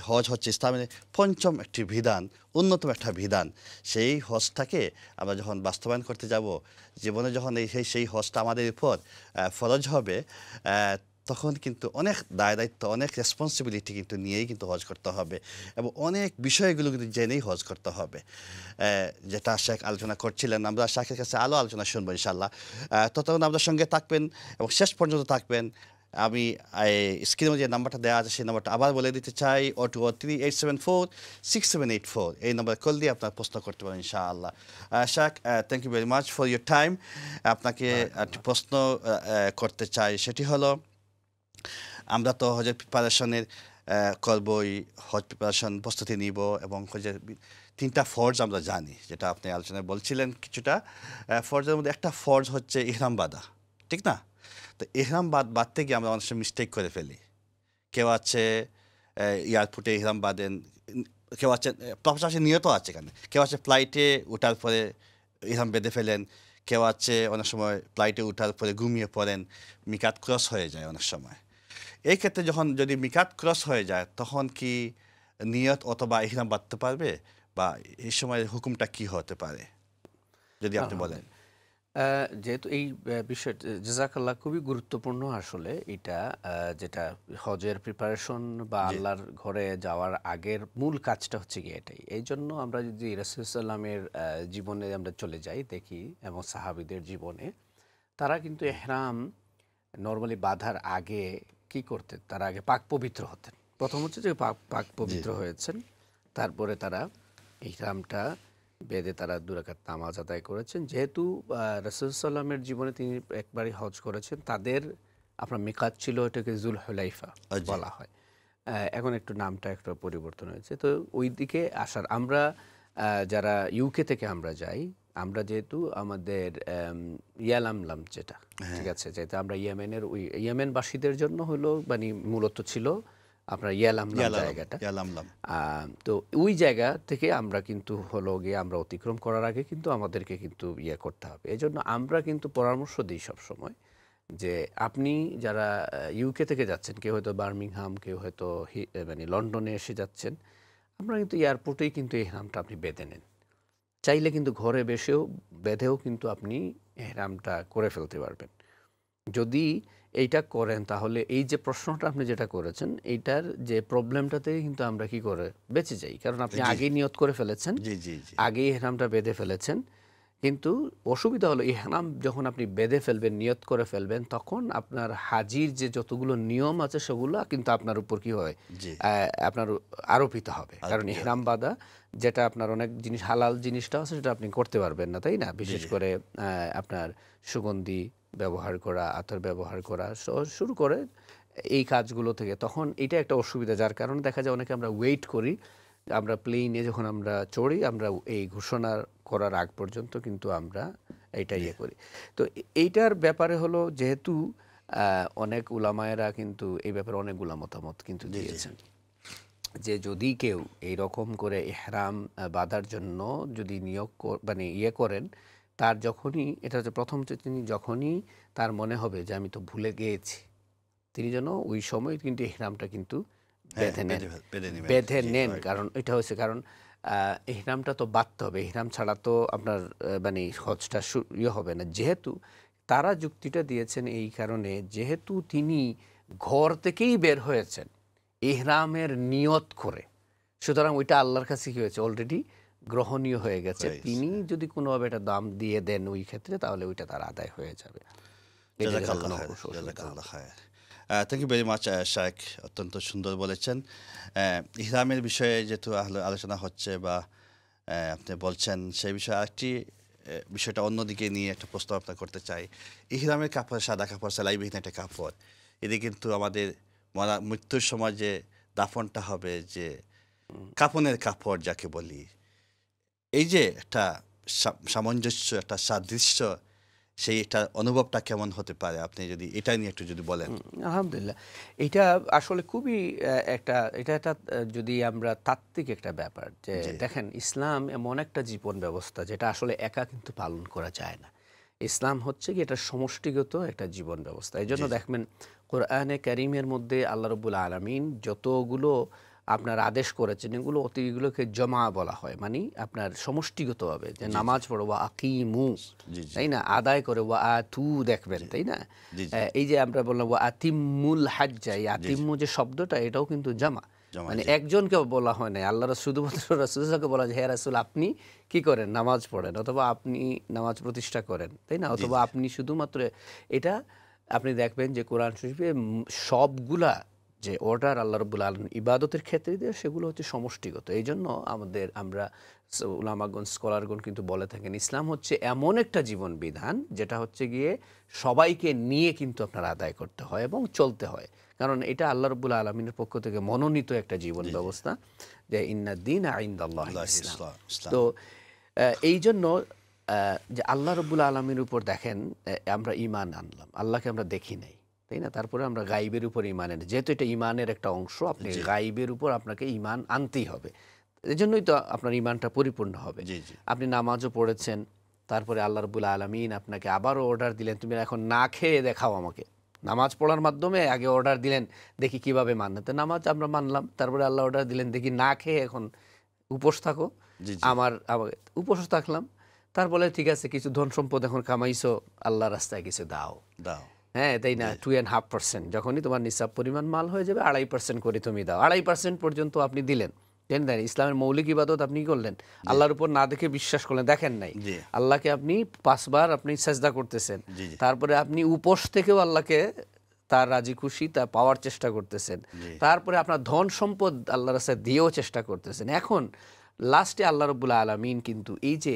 হজ হচ্ছে ইসলামের পঞ্চম একটি বিধান, অন্যতম একটা বিধান। সেই হজটাকে আমরা যখন বাস্তবায়ন করতে যাব, জীবনে যখন সেই হজটা আমাদের উপর ফরজ হবে, তখন কিন্তু অনেক দায়িত্ব, অনেক রেসপন্সিবিলিটি কিন্তু নিয়েই কিন্তু হজ করতে হবে এবং অনেক বিষয়গুলো কিন্তু জেনেই হজ করতে হবে। যেটা শেখ আলোচনা করছিলেন, আমরা শেখের কাছে আলোচনা শুনবো ইনশাল্লাহ। ততক্ষণ আপনার সঙ্গে থাকবেন এবং শেষ পর্যন্ত থাকবেন। আমি স্ক্রিনে যে নাম্বারটা দেওয়া আছে সেই নাম্বারটা আবার বলে দিতে চাই, 0238746784। এই নাম্বার কল দিয়ে আপনার প্রশ্ন করতে পারেন ইনশাআল্লাহ। শেখ, thank you very much for your time. আপনাকে একটি প্রশ্ন করতে চাই, সেটি হলো, আমরা তো হজের প্রিপারেশনের করবই, হজ প্রিপারেশন প্রস্তুতি নিব এবং হজের তিনটা ফরজ আমরা জানি, যেটা আপনি আলোচনায় বলছিলেন কিছুটা। ফরজের মধ্যে একটা ফরজ হচ্ছে ইহরাম বাঁধা, ঠিক না? তো ইহরাম বাঁধতে গিয়ে আমরা অনেক সময় মিস্টেক করে ফেলি। কেউ আছে এয়ারপোর্টে ইহরাম বাঁধেন, কেউ আছে পাশাপাশি নিয়ত আছে এখানে, কেউ আছে ফ্লাইটে ওঠার পরে ইহরাম বেঁধে ফেলেন, কেউ আছে অনেক সময় ফ্লাইটে ওঠার পরে ঘুমিয়ে পড়েন, মিকাত ক্রস হয়ে যায় অনেক সময়। এই ক্ষেত্রে যদি মিকাত ক্রস হয়ে যায়, তখন কি নিয়ত অথবা ইহরাম বাঁধতে পারবে, বা এই সময় হুকুমটা কি হতে পারে যদি আপনি বলেন? যেহেতু এই বিষয়টা জাযাকাল্লাহ খুবই গুরুত্বপূর্ণ আসলে এটা, যেটা হজের প্রিপারেশন বা জি আল্লাহর ঘরে যাওয়ার আগের মূল কাজটা হচ্ছে কি এটাই। এই জন্য আমরা যদি রাসূল সাল্লামের জীবনে আমরা চলে যাই দেখি এবং সাহাবীদের জীবনে, তারা কিন্তু ইহরাম নরমালি বাঁধার আগে কি করতেন, তারা আগে পাক পবিত্র হতেন। প্রথম হচ্ছে যে পাক জি পবিত্র হয়েছেন, তারপরে তারা ইহরামটা বেঁধে তারা 2 রাকাত নামাজ আদায় করেছেন। যেহেতু রাসূল সাল্লামের জীবনে তিনি একবারই হজ করেছেন, তাদের আপনার মিকাত ছিল এটাকে যুলহুলাইফা জি বলা হয়। এখন একটু নামটা একটু পরিবর্তন হয়েছে। তো ওই দিকে আসার আমরা যারা ইউকে থেকে আমরা যাই, আমরা যেহেতু আমাদের ইয়ালামলাম যেটা, ঠিক আছে, যেহেতু আমরা ইয়েমেনের ওই ইয়েমেনবাসীদের জন্য হলো মানে মূলত ছিল আপনার ইয়ালামলাম জায়গাটা। ইয়ালামলাম। তো ওই জায়গা থেকে আমরা কিন্তু হলো গিয়ে আমরা অতিক্রম করার আগে কিন্তু আমাদেরকে কিন্তু ইয়ে করতে হবে। এজন্য আমরা কিন্তু পরামর্শ দিই সবসময় যে আপনি যারা ইউকে থেকে যাচ্ছেন, কেউ হয়তো বার্মিংহাম, কেউ হয়তো মানে লন্ডনে এসে যাচ্ছেন, আমরা কিন্তু এয়ারপোর্টেই কিন্তু এই ইহরামটা আপনি বেঁধে নেন। চাইলে কিন্তু ঘরে বেঁধেও কিন্তু আপনি এহরামটা করে ফেলতে পারবেন। যদি এইটা করেন তাহলে এই যে প্রশ্নটা আপনি যেটা করেছেন এইটার যে প্রবলেমটাতে কিন্তু আমরা কি করে বেঁচে যাই, কারণ আপনি জি, আগেই নিয়ত করে ফেলেছেন, জি, জি, জি, আগেই ইহরামটা বেঁধে ফেলেছেন। কিন্তু অসুবিধা হলো ইহরাম যখন আপনি বেঁধে ফেলবেন, নিয়ত করে ফেলবেন, তখন আপনার হাজির যে যতগুলো নিয়ম আছে সেগুলো কিন্তু আপনার উপর কি হয়, জি। আপনার আরোপিত হবে। আর কারণ কি ইহরাম বাঁধা যেটা আপনার অনেক জিনিস হালাল জিনিসটা আছে সেটা আপনি করতে পারবেন না, তাই না? বিশেষ জি। করে আপনার সুগন্ধি ব্যবহার করা, আতর ব্যবহার করা শুরু করে এই কাজগুলো থেকে তখন এটা একটা অসুবিধা, যার কারণে দেখা যায় অনেকে আমরা ওয়েট করি, আমরা প্লেনে যখন আমরা চড়ি আমরা এই ঘোষণা করার আগ পর্যন্ত কিন্তু আমরা এইটা ইয়ে করি। তো এইটার ব্যাপারে হলো যেহেতু অনেক উলামায়েরা কিন্তু এই ব্যাপারে অনেকগুলো মতামত কিন্তু জি, জি, দিয়েছেন যে যদি কেউ এই রকম করে ইহরাম বাঁধার জন্য যদি নিয়োগ মানে ইয়ে করেন, তার যখনই এটা হচ্ছে প্রথম যে তিনি যখনই তার মনে হবে যে আমি তো ভুলে গিয়েছি, তিনি যেন ওই সময় কিন্তু ইহরামটা কিন্তু হ্যাঁ, বেঁধে নেন, বেঁধে নেবেন। বেঁধে জি, নেন। রাইট। কারণ এটা হচ্ছে কারণ ইহরামটা তো বাঁধতে হবে, ইহরাম ছাড়া তো আপনার মানে হজটা ইয়ে হবে না। যেহেতু তারা যুক্তিটা দিয়েছেন এই কারণে, যেহেতু তিনি ঘর থেকেই বের হয়েছেন ইহরামের নিয়ত করে, সুতরাং ওইটা আল্লাহর কাছে কি হয়েছে, অলরেডি গ্রহণীয় হয়ে গেছে। হয়ে গেছে, তিনি হ্যাঁ। যদি কোনোভাবে এটা দাম দিয়ে দেন ওই ক্ষেত্রে, তাহলে ওইটা তার আদায় হয়ে যাবে। এটা ছাড়া জাযাকাল্লাহ কোনো খায়ের, অসুবিধা হবে জাযাকাল্লাহ না। খায়ের। থ্যাংক ইউ ভেরি মাচ শায়েখ, অত্যন্ত সুন্দর বলেছেন। ইহরামের বিষয়ে যেহেতু আলোচনা হচ্ছে বা আপনি বলছেন, সেই বিষয়ে আরেকটি বিষয়টা অন্যদিকে নিয়ে একটা প্রশ্ন আপনার করতে চাই। ইহরামের কাপড় সাদা কাপড়, সেলাইবিহীন একটা কাপড়, এটি কিন্তু আমাদের মৃত্যুর সময় যে দাফনটা হবে, যে কাফনের কাপড় যাকে বলি, এই যে একটা সামঞ্জস্য, একটা সাদৃশ্য, সেইটা অনুভবটা কেমন হতে পারে, আপনি যদি এটা নিয়ে একটু যদি বলেন। আলহামদুলিল্লাহ। এটা আসলে খুবই এটা একটা যদি আমরা তাত্ত্বিক একটা ব্যাপার যে জি, দেখেন ইসলাম এমন একটা জীবন ব্যবস্থা যেটা আসলে একা কিন্তু পালন করা যায় না। ইসলাম হচ্ছে কি এটা সমষ্টিগত একটা জীবন ব্যবস্থা। এই জন্য জি, জি, দেখবেন কোরআনে কারিমের মধ্যে আল্লাহ রব্বুল আলামিন যতগুলো আপনার আদেশ করেছেন এগুলোকে জমা বলা হয়, মানে আপনার সমষ্টিগতভাবে যে জি, জি, নামাজ পড়ো ওয়া আকিমু, জি, জি, তাই না? আদায় করে ওয়া আতু দেখবেন, তাই না? জি, জি, এই যে আমরা বললাম ওয়া আতিম্মুল হাজ্জা, এই জি, জি, আতিম্মু যে শব্দটা এটাও কিন্তু জামা, জমা, মানে জি, একজনকেও বলা হয় নাই। আল্লাহ শুধুমাত্র রাসূলকে বলা যায় হে রাসূল আপনি কি করেন, নামাজ পড়েন, অথবা আপনি নামাজ প্রতিষ্ঠা করেন, তাই না? জি, অথবা জি, আপনি শুধুমাত্র এটা আপনি দেখবেন যে কোরআন শরীফে সবগুলা যে অর্ডার আল্লাহ রাব্বুল আলামিন ইবাদতের ক্ষেত্রে দিয়ে সেগুলো হচ্ছে সমষ্টিগত। এই জন্য আমরা উলামাগণ স্কলারগণ কিন্তু বলে থাকেন ইসলাম হচ্ছে এমন একটা জীবন বিধান যেটা হচ্ছে গিয়ে সবাইকে নিয়ে কিন্তু আপনার আদায় করতে হয় এবং চলতে হয়, কারণ এটা আল্লাহ রাব্বুল আলামিনের পক্ষ থেকে মনোনীত একটা জীবন জি, জি, ব্যবস্থা, যে ইন্নাদ-দীনা ইনদাল্লাহিল আল্লাহ ইসলাম। ইসলাম, ইসলাম, তো এই জন্য যে আল্লাহ রাব্বুল আলামিনের উপর দেখেন আমরা ঈমান আনলাম, আল্লাহকে আমরা দেখি নাই, তাই না? তারপরে আমরা গাইবের উপর ঈমান আনি, যেহেতু এটা ঈমানের একটা অংশ, আপনি জি, গাইবের উপর আপনাকে ঈমান আনতেই হবে। এজন্যই তো আপনার ঈমানটা পরিপূর্ণ হবে। জি, জি, আপনি নামাজও পড়েছেন, তারপরে আল্লাহ রাব্বুল আলামিন আপনাকে আবারও অর্ডার দিলেন, তুমি এখন না খেয়ে দেখাও আমাকে। নামাজ পড়ার মাধ্যমে আগে অর্ডার দিলেন, দেখি কিভাবে মানলে। তো নামাজ আমরা মানলাম, তারপরে আল্লাহ অর্ডার দিলেন, দেখি না খেয়ে এখন উপোস থাকো। জি, জি, আমার উপোস থাকলাম। তারপরে ঠিক আছে, কিছু ধন সম্পদ এখন কামাইছো, আল্লাহর রাস্তায় কিছু দাও। দাও, হ্যাঁ, তাই না? জি, 2.5% যখনই তোমার নিসাব পরিমাণ মাল হয়ে যাবে 2.5% করে তুমি দাও। 2.5% পর্যন্ত আপনি দিলেন। দেন ইসলামের মৌলিক ইবাদত আপনি কি করলেন? জি, আল্লাহর উপর না দেখে বিশ্বাস করলেন, দেখেন নাই। জি, আল্লাহকে আপনি 5 বার আপনি সেজদা করতেছেন। জি, জি, তারপরে আপনি উপোস থেকেও আল্লাহকে তার রাজি খুশি তা পাওয়ার চেষ্টা করতেছেন। জি, তারপরে আপনার ধন সম্পদ আল্লাহর রাস্তায় দিয়েও চেষ্টা করতেছেন। এখন লাস্টে আল্লাহ রাব্বুল আলামিন কিন্তু এই যে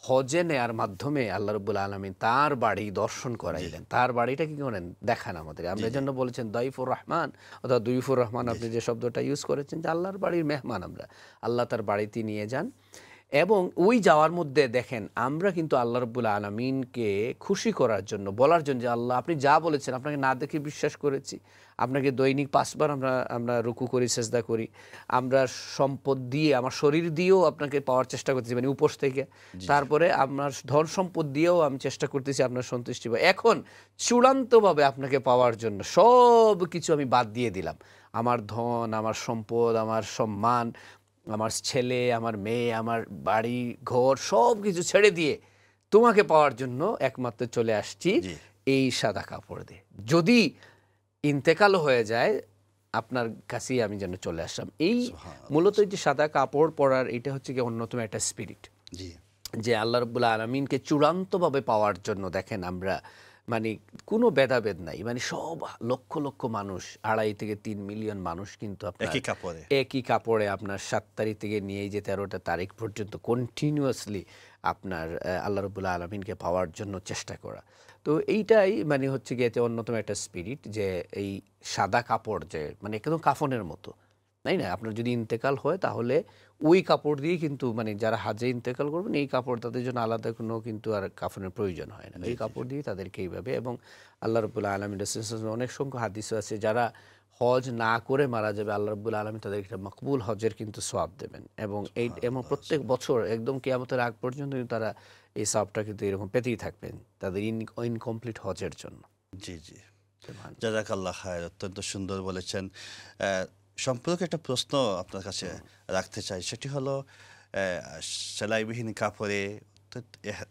হজে নেয়ার মাধ্যমে আল্লাহ রাব্বুল আলামিন তার বাড়ি দর্শন করাইলেন। তার বাড়িটা কি করেন দেখান আমাদের। আমরা জি, জি, এজন্য বলেছেন দয়ফুর রহমান অথবা দুইফুর রহমান, আপনি যে শব্দটা ইউজ করেছেন যে আল্লাহর বাড়ির মেহমান আমরা। আল্লাহ তার বাড়িতে নিয়ে যান এবং ওই যাওয়ার মধ্যে দেখেন আমরা কিন্তু আল্লাহ রাব্বুল আলামিনকে খুশি করার জন্য, বলার জন্য যে আল্লাহ আপনি যা বলেছেন আপনাকে না দেখে বিশ্বাস করেছি। আপনাকে দৈনিক 5 বার আমরা রুকু করি, সেজদা করি। আমরা সম্পদ দিয়ে, আমার শরীর দিয়েও আপনাকে পাওয়ার চেষ্টা করতেছি, মানে উপোস থেকে। জি, তারপরে আমার ধন সম্পদ দিয়েও আমি চেষ্টা করতেছি আপনার সন্তুষ্টি পাই। এখন চূড়ান্তভাবে আপনাকে পাওয়ার জন্য সব কিছু আমি বাদ দিয়ে দিলাম। আমার ধন, আমার সম্পদ, আমার সম্মান, আমার ছেলে, আমার মেয়ে, আমার বাড়ি ঘর সব কিছু ছেড়ে দিয়ে তোমাকে পাওয়ার জন্য একমাত্র চলে আসছি জি। এই সাদা কাপড় দিয়ে, যদি ইন্তেকালও হয়ে যায় আপনার কাছেই আমি যেন চলে আসলাম। এই সুবহানাল্লাহ। মূলত এই যে সাদা কাপড় পরার এটা হচ্ছে কি অন্যতম একটা স্পিরিট, জি যে আল্লাহ রাব্বুল আলামিনকে চূড়ান্তভাবে পাওয়ার জন্য দেখেন আমরা মানে কোনো ভেদাভেদ নাই, মানে সব লক্ষ লক্ষ মানুষ, 2.5 থেকে 3 মিলিয়ন মানুষ কিন্তু আপনার একই কাপড়ে। একই কাপড়ে আপনার 7 তারিখ থেকে নিয়ে এই যে 13টা তারিখ পর্যন্ত কন্টিনিউয়াসলি আপনার আল্লাহ রাব্বুল আলামিনকে পাওয়ার জন্য চেষ্টা করা। তো এইটাই মানে হচ্ছে গিয়ে এতে অন্যতম একটা স্পিরিট, যে এই সাদা কাপড় যে মানে একদম কাফনের মতো, তাই না? আপনার যদি ইন্তেকাল হয় তাহলে ওই কাপড় দিয়ে কিন্তু মানে যারা হাজে ইন্তেকাল করবেন এই কাপড় তাদের জন্য আলাদা কোনো কিন্তু আর কাফনের প্রয়োজন হয় না, এই কাপড় দিয়ে তাদেরকে এইভাবে। এবং আল্লাহ রাব্বুল আলামিন অনেক সংখ্যক হাদিসও আছে, যারা হজ না করে মারা যাবে আল্লাহ রাব্বুল আলামিন তাদেরকে একটা মকবুল হজের কিন্তু সওয়াব দেবেন, এবং এই এবং প্রত্যেক বছর একদম কিয়ামতের আগ পর্যন্ত কিন্তু তারা এই সওয়াবটা কিন্তু এরকম পেতেই থাকবেন তাদের ইনকমপ্লিট হজের জন্য। জি জি, জাযাকাল্লাহ খায়ের, অত্যন্ত সুন্দর বলেছেন। সম্পর্কে একটা প্রশ্ন আপনার কাছে রাখতে চাই, সেটি হলো সেলাইবিহীন কাপড়ে,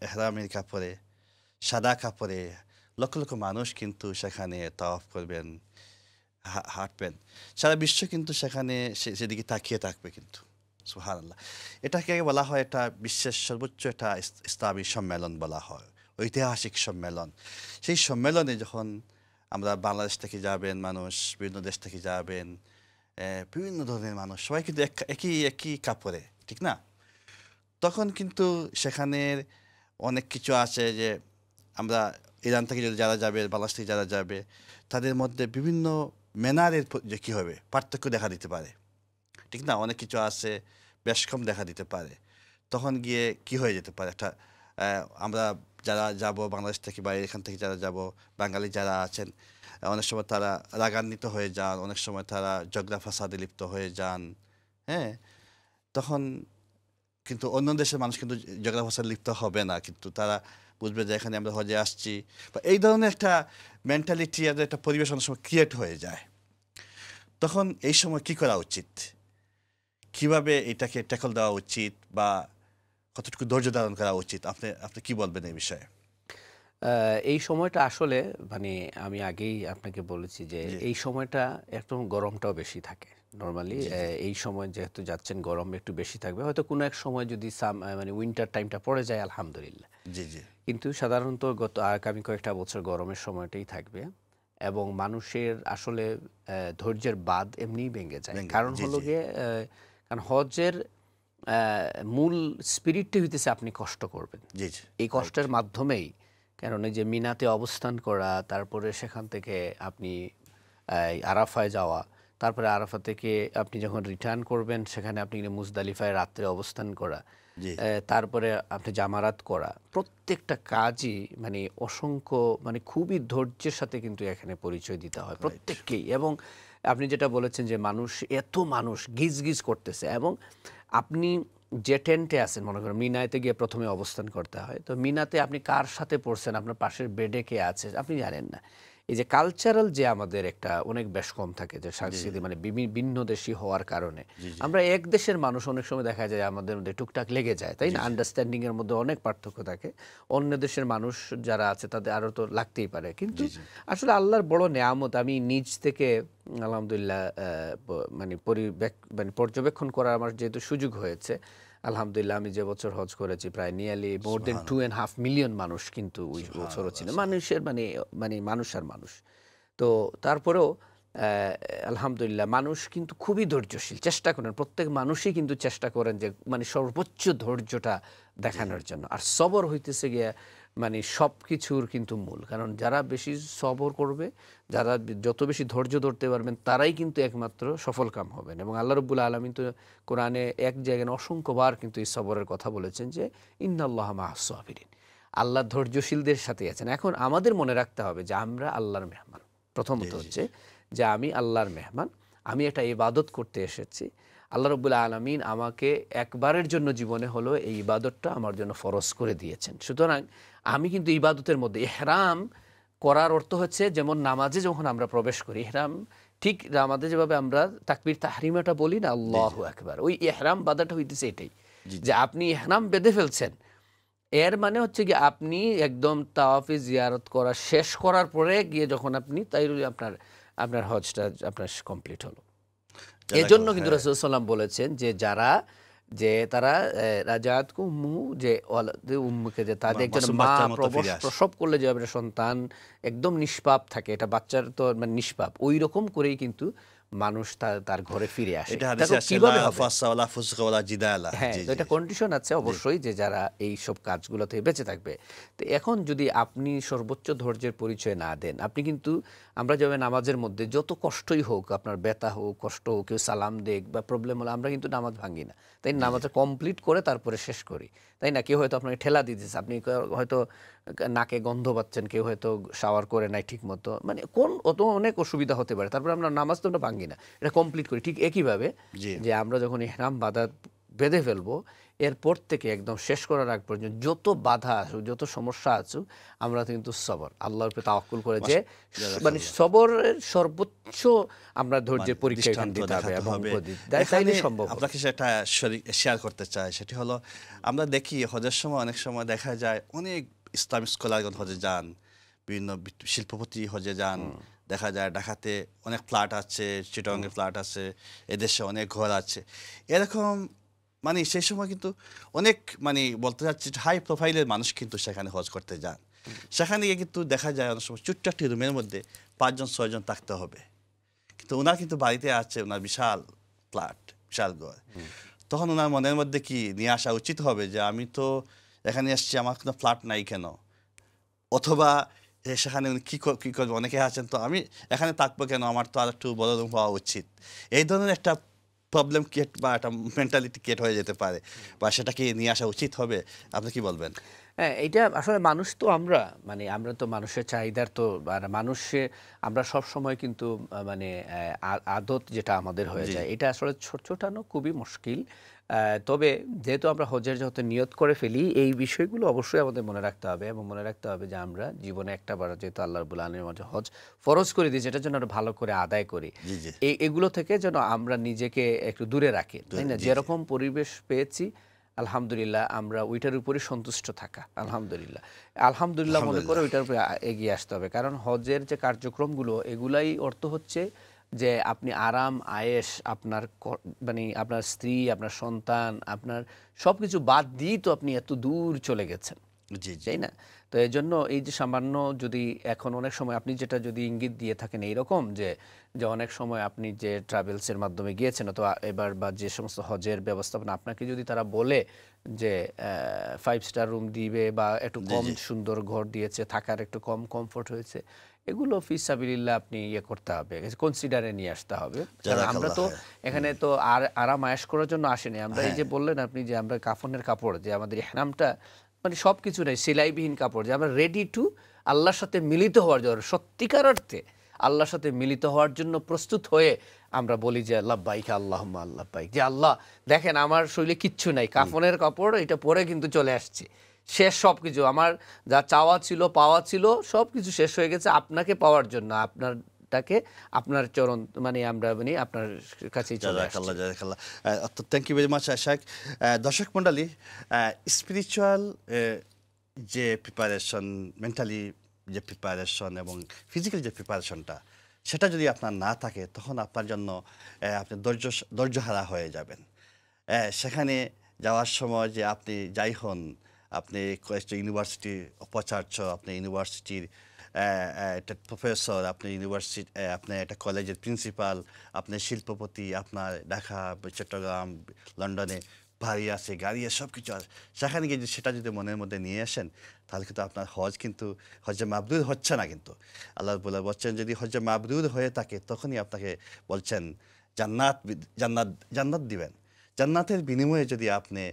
এহরামের কাপড়ে, সাদা কাপড়ে লক্ষ লক্ষ মানুষ কিন্তু সেখানে তাওয়াফ করবেন, হাঁটবেন, সারা বিশ্ব কিন্তু সেখানে সেদিকে তাকিয়ে থাকবে কিন্তু। সুবহানাল্লাহ। এটাকে বলা হয় এটা বিশ্বের সর্বোচ্চ একটা ইসলামী সম্মেলন বলা হয়, ঐতিহাসিক সম্মেলন। সেই সম্মেলনে যখন আমরা বাংলাদেশ থেকে যাবেন মানুষ, বিভিন্ন দেশ থেকে যাবেন, বিভিন্ন ধরনের মানুষ, সবাই কিন্তু একই একই কাপড়ে, ঠিক না? তখন কিন্তু সেখানের অনেক কিছু আছে, যে আমরা ইরান থেকে যদি যারা যাবে, বাংলাদেশ থেকে যারা যাবে, তাদের মধ্যে বিভিন্ন ম্যানারের যে কী হবে পার্থক্য দেখা দিতে পারে, ঠিক না? অনেক কিছু আছে বেশ কম দেখা দিতে পারে। তখন গিয়ে কি হয়ে যেতে পারে একটা আমরা যারা যাব বাংলাদেশ থেকে বা এখান থেকে যারা যাব, বাঙালি যারা আছেন, অনেক সময় তারা রাগান্বিত হয়ে যান, অনেক সময় তারা ঝগড়া ফাসাদে লিপ্ত হয়ে যান। হ্যাঁ, তখন কিন্তু অন্য দেশের মানুষ কিন্তু ঝগড়া ফাসাদে লিপ্ত হবে না, কিন্তু তারা বুঝবে যে এখানে আমরা হজে আসছি, বা এই ধরনের একটা মেন্টালিটি আর একটা পরিবেশ অনেক সময় ক্রিয়েট হয়ে যায়। তখন এই সময় কি করা উচিত, কিভাবে এটাকে ট্যাকল দেওয়া উচিত, বা কতটুকু ধৈর্য ধারণ করা উচিত, আপনি কি বলবেন এই বিষয়ে? এই সময়টা আসলে মানে আমি আগেই আপনাকে বলেছি যে এই সময়টা একটু গরমটাও বেশি থাকে নর্মালি। এই সময় যেহেতু যাচ্ছেন গরম একটু বেশি থাকবে, হয়তো কোনো এক সময় যদি মানে উইন্টার টাইমটা পড়ে যায় আলহামদুলিল্লাহ, জি জি কিন্তু সাধারণত আগামী কয়েকটা বছর গরমের সময়টাই থাকবে, এবং মানুষের আসলে ধৈর্যের বাঁধ এমনিই ভেঙে যায়। কারণ জি হলো জি গিয়ে কারণ হজের মূল স্পিরিটটি হইতেছে আপনি কষ্ট করবেন, জি জি এই কষ্টের মাধ্যমেই, কারণ এই যে মিনাতে অবস্থান করা, তারপরে সেখান থেকে আপনি আরাফায় যাওয়া, তারপরে আরাফা থেকে আপনি যখন রিটার্ন করবেন সেখানে আপনি মুজদালিফায় রাত্রে অবস্থান করা, জি তারপরে আপনি জামারাত করা, প্রত্যেকটা কাজই মানে অসংখ্য মানে খুবই ধৈর্যের সাথে কিন্তু এখানে পরিচয় দিতে হয় প্রত্যেককেই। এবং আপনি যেটা বলেছেন যে মানুষ, এত মানুষ গিজ গিজ করতেছে, এবং আপনি যে টেন্টে আছেন, মনে করেন মিনাতে গিয়ে প্রথমে অবস্থান করতে হয়, তো মিনাতে আপনি কার সাথে পড়ছেন, আপনার পাশের বেডে কে আছে আপনি জানেন না। এই যে কালচারাল যে আমাদের একটা অনেক বেশ কম থাকে, যে সাংস্কৃতিক মানে ভিন্ন দেশি হওয়ার কারণে আমরা এক দেশের মানুষ, অনেক সময় দেখা যায় আমাদের মধ্যে টুকটাক লেগে যায়, তাই না? আন্ডারস্ট্যান্ডিং এর মধ্যে অনেক পার্থক্য থাকে, অন্য দেশের মানুষ যারা আছে তাদের আরও তো লাগতেই পারে, কিন্তু আসলে আল্লাহর বড় নেয়ামত। আমি নিজ থেকে আলহামদুলিল্লাহ মানে পর্যবেক্ষণ করার আমার যেহেতু সুযোগ হয়েছে, আলহামদুলিল্লাহ আমি যে বছর হজ করেছি প্রায় নিয়ারলি মোর দেন 2.5 মিলিয়ন মানুষ কিন্তু ওই বছরও ছিল, মানুষের মানে মানে মানুষ আর মানুষ। তো তারপরেও আলহামদুলিল্লাহ মানুষ কিন্তু খুবই ধৈর্যশীল, চেষ্টা করেন, প্রত্যেক মানুষই কিন্তু চেষ্টা করেন যে মানে সর্বোচ্চ ধৈর্যটা দেখানোর জন্য। আর সবর হইতেছে গিয়া মানে সব কিছুর কিন্তু মূল, কারণ যারা বেশি সবর করবে, যারা যত বেশি ধৈর্য ধরতে পারবেন, তারাই কিন্তু একমাত্র সফল কাম হবেন। এবং আল্লাহ রাব্বুল আলামিন তো কোরআনে এক জায়গায় অসংখ্যবার কিন্তু এই সবরের কথা বলেছেন, যে ইন্নাল্লাহা মাআস সাবিরিন, আল্লাহ ধৈর্যশীলদের সাথে আছেন। এখন আমাদের মনে রাখতে হবে যে আমরা আল্লাহর মেহমান। প্রথমত হচ্ছে যে আমি আল্লাহর মেহমান, আমি একটা ইবাদত করতে এসেছি, আল্লাহ রাব্বুল আলামিন আমাকে একবারের জন্য জীবনে হলো এই ইবাদতটা আমার জন্য ফরজ করে দিয়েছেন। সুতরাং আমি কিন্তু ইবাদতের মধ্যে ইহরাম করার অর্থ হচ্ছে, যেমন নামাজে যখন আমরা প্রবেশ করি ইহরাম, ঠিক নামাজে যেভাবে আমরা তাকবীর তাহরিমাটা বলি না, আল্লাহু আকবার, ওই ইহরাম বাঁধাটা হইতেছে এটাই, যে আপনি ইহরাম বেঁধে ফেলছেন, এর মানে হচ্ছে কি আপনি একদম তাওয়াফে জিয়ারত করা শেষ করার পরে গিয়ে যখন আপনি তাই আপনার আপনার হজটা আপনার কমপ্লিট হলো। এজন্য জাযাকাল্লাহ, কিন্তু হ্যাঁ। রাসূল সাল্লাম বলেছেন যে যারা যে তারা রাজাতকু উম্মু যে উম্মুকে যে তাদের একজন মাসুম মা বাচ্চার মতো ফিরে আসে। প্রসব করলে যেভাবে একটা সন্তান একদম নিষ্পাপ থাকে, এটা বাচ্চার তো মানে নিষ্পাপ ওই রকম করেই কিন্তু মানুষ তার ঘরে ফিরে আসে। এটা হাদিসে দেখো আসছে, লা কিভাবে হবে। ফাসা ওয়ালা ফুসকা ওয়ালা জিদালা। হ্যাঁ, জি, তো জি। এটা কন্ডিশন আছে অবশ্যই যে যারা এই সব কাজগুলো থেকে বেঁচে থাকবে। তো এখন যদি আপনি সর্বোচ্চ ধৈর্যের পরিচয় না দেন, আপনি কিন্তু আমরা যেভাবে নামাজের মধ্যে যত কষ্টই হোক, আপনার ব্যথা হোক, কষ্ট হোক, কেউ সালাম দেখ বা প্রবলেম হলো, আমরা কিন্তু নামাজ ভাঙি না। তাই নামাজটা কমপ্লিট করে তারপরে শেষ করি। তাই না? কেউ হয়তো আপনাকে ঠেলা দিতেছে, আপনি হয়তো নাকে গন্ধ পাচ্ছেন, কেউ হয়তো শাওয়ার করে নাই ঠিকমতো। মানে অত অনেক অসুবিধা হতে পারে। তারপরে আমরা নামাজ তো আমরা ভাঙি না। এটা কমপ্লিট করি। ঠিক একইভাবে জি। যে আমরা যখন ইহরাম বাঁধা বেঁধে ফেলবো, এরপর থেকে একদম শেষ করার আগ পর্যন্ত যত বাধা আসুক, যত সমস্যা আসুক, আমরা কিন্তু সবর আল্লাহর উপরে তাওয়াক্কুল করে যে মানে সবরের সর্বোচ্চ আমরা ধৈর্যের পরীক্ষা এখানে দৃষ্টান্ত দিতে হবে দেখাতে এবং হবে। তাইলে এখানে সম্ভব হবে। আপনাকে সেটা শেয়ার করতে চাই, সেটি হলো আমরা দেখি হজের সময় অনেক সময় দেখা যায় অনেক ইসলামিক স্কলারগণ হজে যান, বিভিন্ন শিল্পপতি হজে যান। দেখা যায় ঢাকাতে অনেক ফ্ল্যাট আছে, চিটাগাংয়ে ফ্ল্যাট আছে, এদেশে অনেক ঘর আছে। এরকম মানে সেই সময় কিন্তু অনেক মানে বলতে চাচ্ছি হাই প্রোফাইলের মানুষ কিন্তু সেখানে হজ করতে যান। সেখানে গিয়ে কিন্তু দেখা যায় অনেক সময় ছোট্ট একটি রুমের মধ্যে 5 জন 6 জন থাকতে হবে। কিন্তু ওনার কিন্তু বাড়িতে আছে ওনার বিশাল ফ্ল্যাট, বিশাল ঘর। তখন ওনার মনের মধ্যে কি নিয়ে আসা উচিত হবে যে আমি তো এখানে এসেছি, আমার কোনো ফ্ল্যাট নাই কেন? অথবা সেখানে উনি কী করবে, অনেকে আছেন তো আমি এখানে থাকবো কেন, আমার তো আর একটু বড় রুম হওয়া উচিত। এই ধরনের একটা প্রবলেম ক্রিয়েট বা একটা মেন্টালিটি ক্রিয়েট হয়ে যেতে পারে, বা সেটাকে নিয়ে আসা উচিত হবে। আপনি কি বলবেন? হ্যাঁ, এইটা আসলে মানুষ তো আমরা মানে আমরা তো মানুষের চাহিদার তো মানুষে আমরা সব সময় কিন্তু মানে আদত যেটা আমাদের হয়ে জি, যায় এটা আসলে ছোটানো খুবই মুশকিল। তবে যেহেতু আমরা হজের যত নিয়ত করে ফেলি এই বিষয়গুলো অবশ্যই আমাদের মনে রাখতে হবে এবং মনে রাখতে হবে যে আমরা জীবনে একটা বার যেহেতু আল্লাহ রাব্বুল আলামিনের মাঝে হজ ফরজ করে দিয়েছে, এটার জন্য আমরা ভালো করে আদায় করি। জি, জি, এগুলো থেকে যেন আমরা নিজেকে একটু দূরে রাখি, তাই না? জি, জি। যেরকম পরিবেশ পেয়েছি আলহামদুলিল্লাহ আমরা ওইটার উপরই সন্তুষ্ট থাকা। আলহামদুলিল্লাহ আলহামদুলিল্লাহ মনে করে ওইটার উপরে এগিয়ে আসতে হবে। কারণ হজের যে কার্যক্রমগুলো এগুলাই অর্থ হচ্ছে যে আপনি আরাম আয়েশ আপনার মানে আপনার স্ত্রী, আপনার সন্তান, আপনার সবকিছু বাদ দিয়েই তো আপনি এত দূর চলে গেছেন, জি, জি। তাই না? তো এই জন্য এই যে সামান্য যদি এখন অনেক সময় আপনি যেটা যদি ইঙ্গিত দিয়ে থাকেন এইরকম যে যে অনেক সময় আপনি যে ট্রাভেলসের মাধ্যমে গিয়েছেন অথবা এবার বা যে সমস্ত হজের ব্যবস্থাপনা আপনাকে যদি তারা বলে যে 5 স্টার রুম দিবে বা একটু জি, কম জি। সুন্দর ঘর দিয়েছে, থাকার একটু কম কমফোর্ট হয়েছে, এগুলো ফিসাবিলিল্লাহ আপনি ইয়ে করতে হবে, কনসিডারে নিয়ে আসতে হবে। কারণ আমরা জাযাকাল্লাহ, তো হ্যাঁ। এখানে তো আর আরাম আয়েশ করার জন্য আসেনি। আমরা এই হ্যাঁ, যে বললেন আপনি যে আমরা কাফনের কাপড় যে আমাদের ইহরামটা মানে সব কিছু নেই, সেলাইবিহীন কাপড় যে আমরা রেডি টু আল্লাহর সাথে মিলিত হওয়ার জন্য, সত্যিকার অর্থে আল্লাহর সাথে মিলিত হওয়ার জন্য প্রস্তুত হয়ে আমরা বলি যে লাব্বাইক আল্লাহুম্মা লাব্বাইক, যে আল্লাহ দেখেন আমার শরীরে কিচ্ছু নাই, কাফনের কাপড় এটা পরে কিন্তু চলে আসছে, শেষ সব কিছু আমার যা চাওয়া ছিল পাওয়া ছিল সব কিছু শেষ হয়ে গেছে আপনাকে পাওয়ার জন্য, আপনারটাকে আপনার চরণ মানে আমরা মানে আপনার কাছেই চলে আসছি। জাযাকাল্লাহ, জাযাকাল্লাহ। থ্যাংক ইউ ভেরি মাচ আশাক। দর্শক মণ্ডলী, স্পিরিচুয়াল যে প্রিপারেশন, মেন্টালি যে প্রিপারেশন এবং ফিজিক্যাল যে প্রিপারেশনটা, সেটা যদি আপনার না থাকে তখন আপনার জন্য আপনি ধৈর্যহারা হয়ে যাবেন। সেখানে যাওয়ার সময় যে আপনি যাই হন, আপনি ইউনিভার্সিটির উপাচার্য, আপনি ইউনিভার্সিটির একটা প্রফেসর, আপনি ইউনিভার্সিটি, আপনি একটা কলেজের প্রিন্সিপাল, আপনি শিল্পপতি, আপনার ঢাকা, চট্টগ্রাম, লন্ডনে বাড়ি আছে, গাড়ি আছে, সব কিছু আছে। সেখানে গিয়ে সেটা যদি মনের মধ্যে নিয়ে আসেন তাহলে কিন্তু আপনার হজ কিন্তু হজে মাবরুর হচ্ছে না। কিন্তু আল্লাহ বলে বলছেন যদি হজে মাবরুর হয়ে থাকে তখনই আপনাকে বলছেন জান্নাত জান্নাত জান্নাত দিবেন। জান্নাতের বিনিময়ে যদি আপনি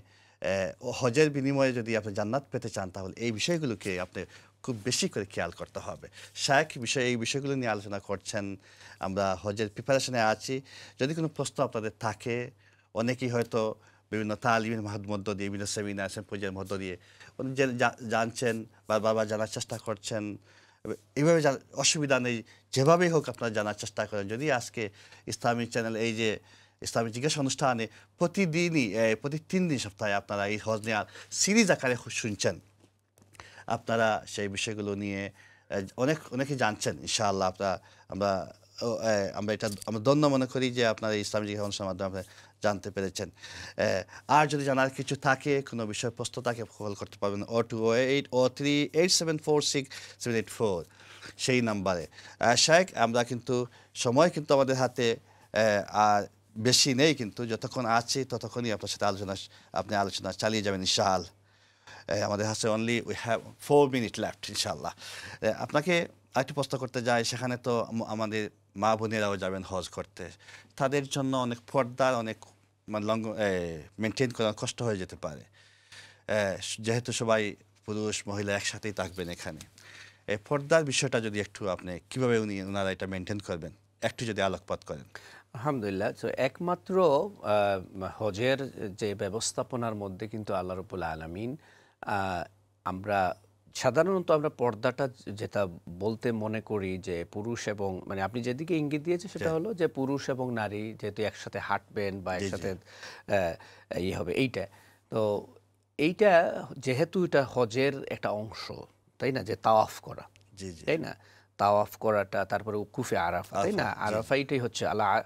হজের বিনিময়ে যদি আপনি জান্নাত পেতে চান তাহলে এই বিষয়গুলোকে আপনি খুব বেশি করে খেয়াল করতে হবে। শায়েখ এই বিষয়গুলো নিয়ে আলোচনা করছেন। আমরা হজের প্রিপারেশনে আছি। যদি কোনো প্রশ্ন আপনাদের থাকে, অনেকেই হয়তো বিভিন্ন তালিমের মধ্য দিয়ে, বিভিন্ন সেমিনার সিম্পোজিয়ামের মধ্য দিয়ে জানছেন বা বারবার জানার চেষ্টা করছেন। এইভাবে অসুবিধা নেই, যেভাবেই হোক আপনারা জানার চেষ্টা করেন। যদি আজকে ইসলামিক চ্যানেল এই যে ইসলামিক জিজ্ঞাসা অনুষ্ঠানে প্রতিদিনই প্রতি 3 দিন সপ্তাহে আপনারা এই হজ নেওয়ার সিরিজ আকারে শুনছেন, আপনারা সেই বিষয়গুলো নিয়ে অনেকে জানছেন ইনশাআল্লাহ। আমরা আমরা এটা আমরা ধন্য মনে করি যে আপনারা ইসলামী জিজ্ঞাসা অনুষ্ঠানের মাধ্যমে আপনারা জানতে পেরেছেন। আর যদি জানার কিছু থাকে, কোনো বিষয় প্রশ্ন থাকে, কল করতে পারবেন 0208038746 সেই নাম্বারে। শায়েখ, আমরা কিন্তু সময় কিন্তু আমাদের হাতে আর বেশি নেই, কিন্তু যতক্ষণ আছি ততক্ষণই আপনার সাথে আপনি আলোচনা চালিয়ে যাবেন ইনশাআল্লাহ। আমাদের হাতে only we have 4 minute left ইনশাআল্লাহ। আপনাকে আরেকটু প্রশ্ন করতে যাই, সেখানে তো আমাদের মা বোনেরাও যাবেন হজ করতে, তাদের জন্য অনেক পর্দার অনেক মেনটেন করা কষ্ট হয়ে যেতে পারে, যেহেতু সবাই পুরুষ মহিলা একসাথেই থাকবেন এখানে। এই পর্দার বিষয়টা যদি একটু আপনি কীভাবে ওনারা এটা মেনটেন করবেন একটু যদি আলোকপাত করেন। আলহামদুলিল্লাহ। তো একমাত্র হজের যে ব্যবস্থাপনার মধ্যে কিন্তু আল্লাহ রাব্বুল আলামিন, আমরা সাধারণত আমরা পর্দাটা যেটা বলতে মনে করি যে পুরুষ এবং মানে আপনি যেদিকে ইঙ্গিত দিয়েছে সেটা হলো যে পুরুষ এবং নারী যেহেতু একসাথে হাঁটবেন বা একসাথে ইয়ে হবে এইটা। তো এইটা যেহেতু এটা হজের একটা অংশ, তাই না, যে তাওয়াফ করা, তাই না, তাওয়াফ করাটা, তারপরে উকুফে আরাফা, তাই না, আরাফা এটাই হচ্ছে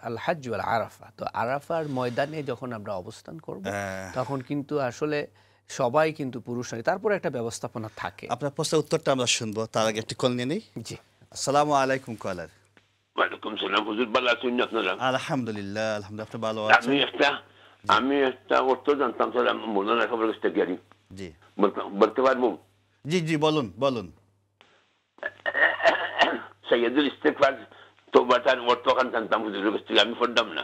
আল হাজ্জ ওয়াল আরাফা। তো আরাফার ময়দানে যখন আমরা অবস্থান করব তখন কিন্তু আসলে সবাই কিন্তু পুরুষ নারী, তারপরে একটা ব্যবস্থাপনা থাকে। আপনার প্রশ্নের উত্তরটা আমরা শুনবো, তার আগে একটি কল নিয়ে নিই। জি, আসসালামু আলাইকুম কলার। ওয়ালাইকুম সালাম হুজুর, ভালো আছেন আপনারা? আলহামদুলিল্লাহ, আলহামদুলিল্লাহ, আপনি ভালো আছেন? আমি একটা অর্থ জানতাম স্যার, মৌলানা খবর কাছ থেকে আর জি বলতে পারবো? জি জি বলুন বলুন। সৈয়দুল ইস্তেগফার তওবাটার অর্থখান জানতাম হুজুরের কাছ থেকে, আমি পড়তাম না।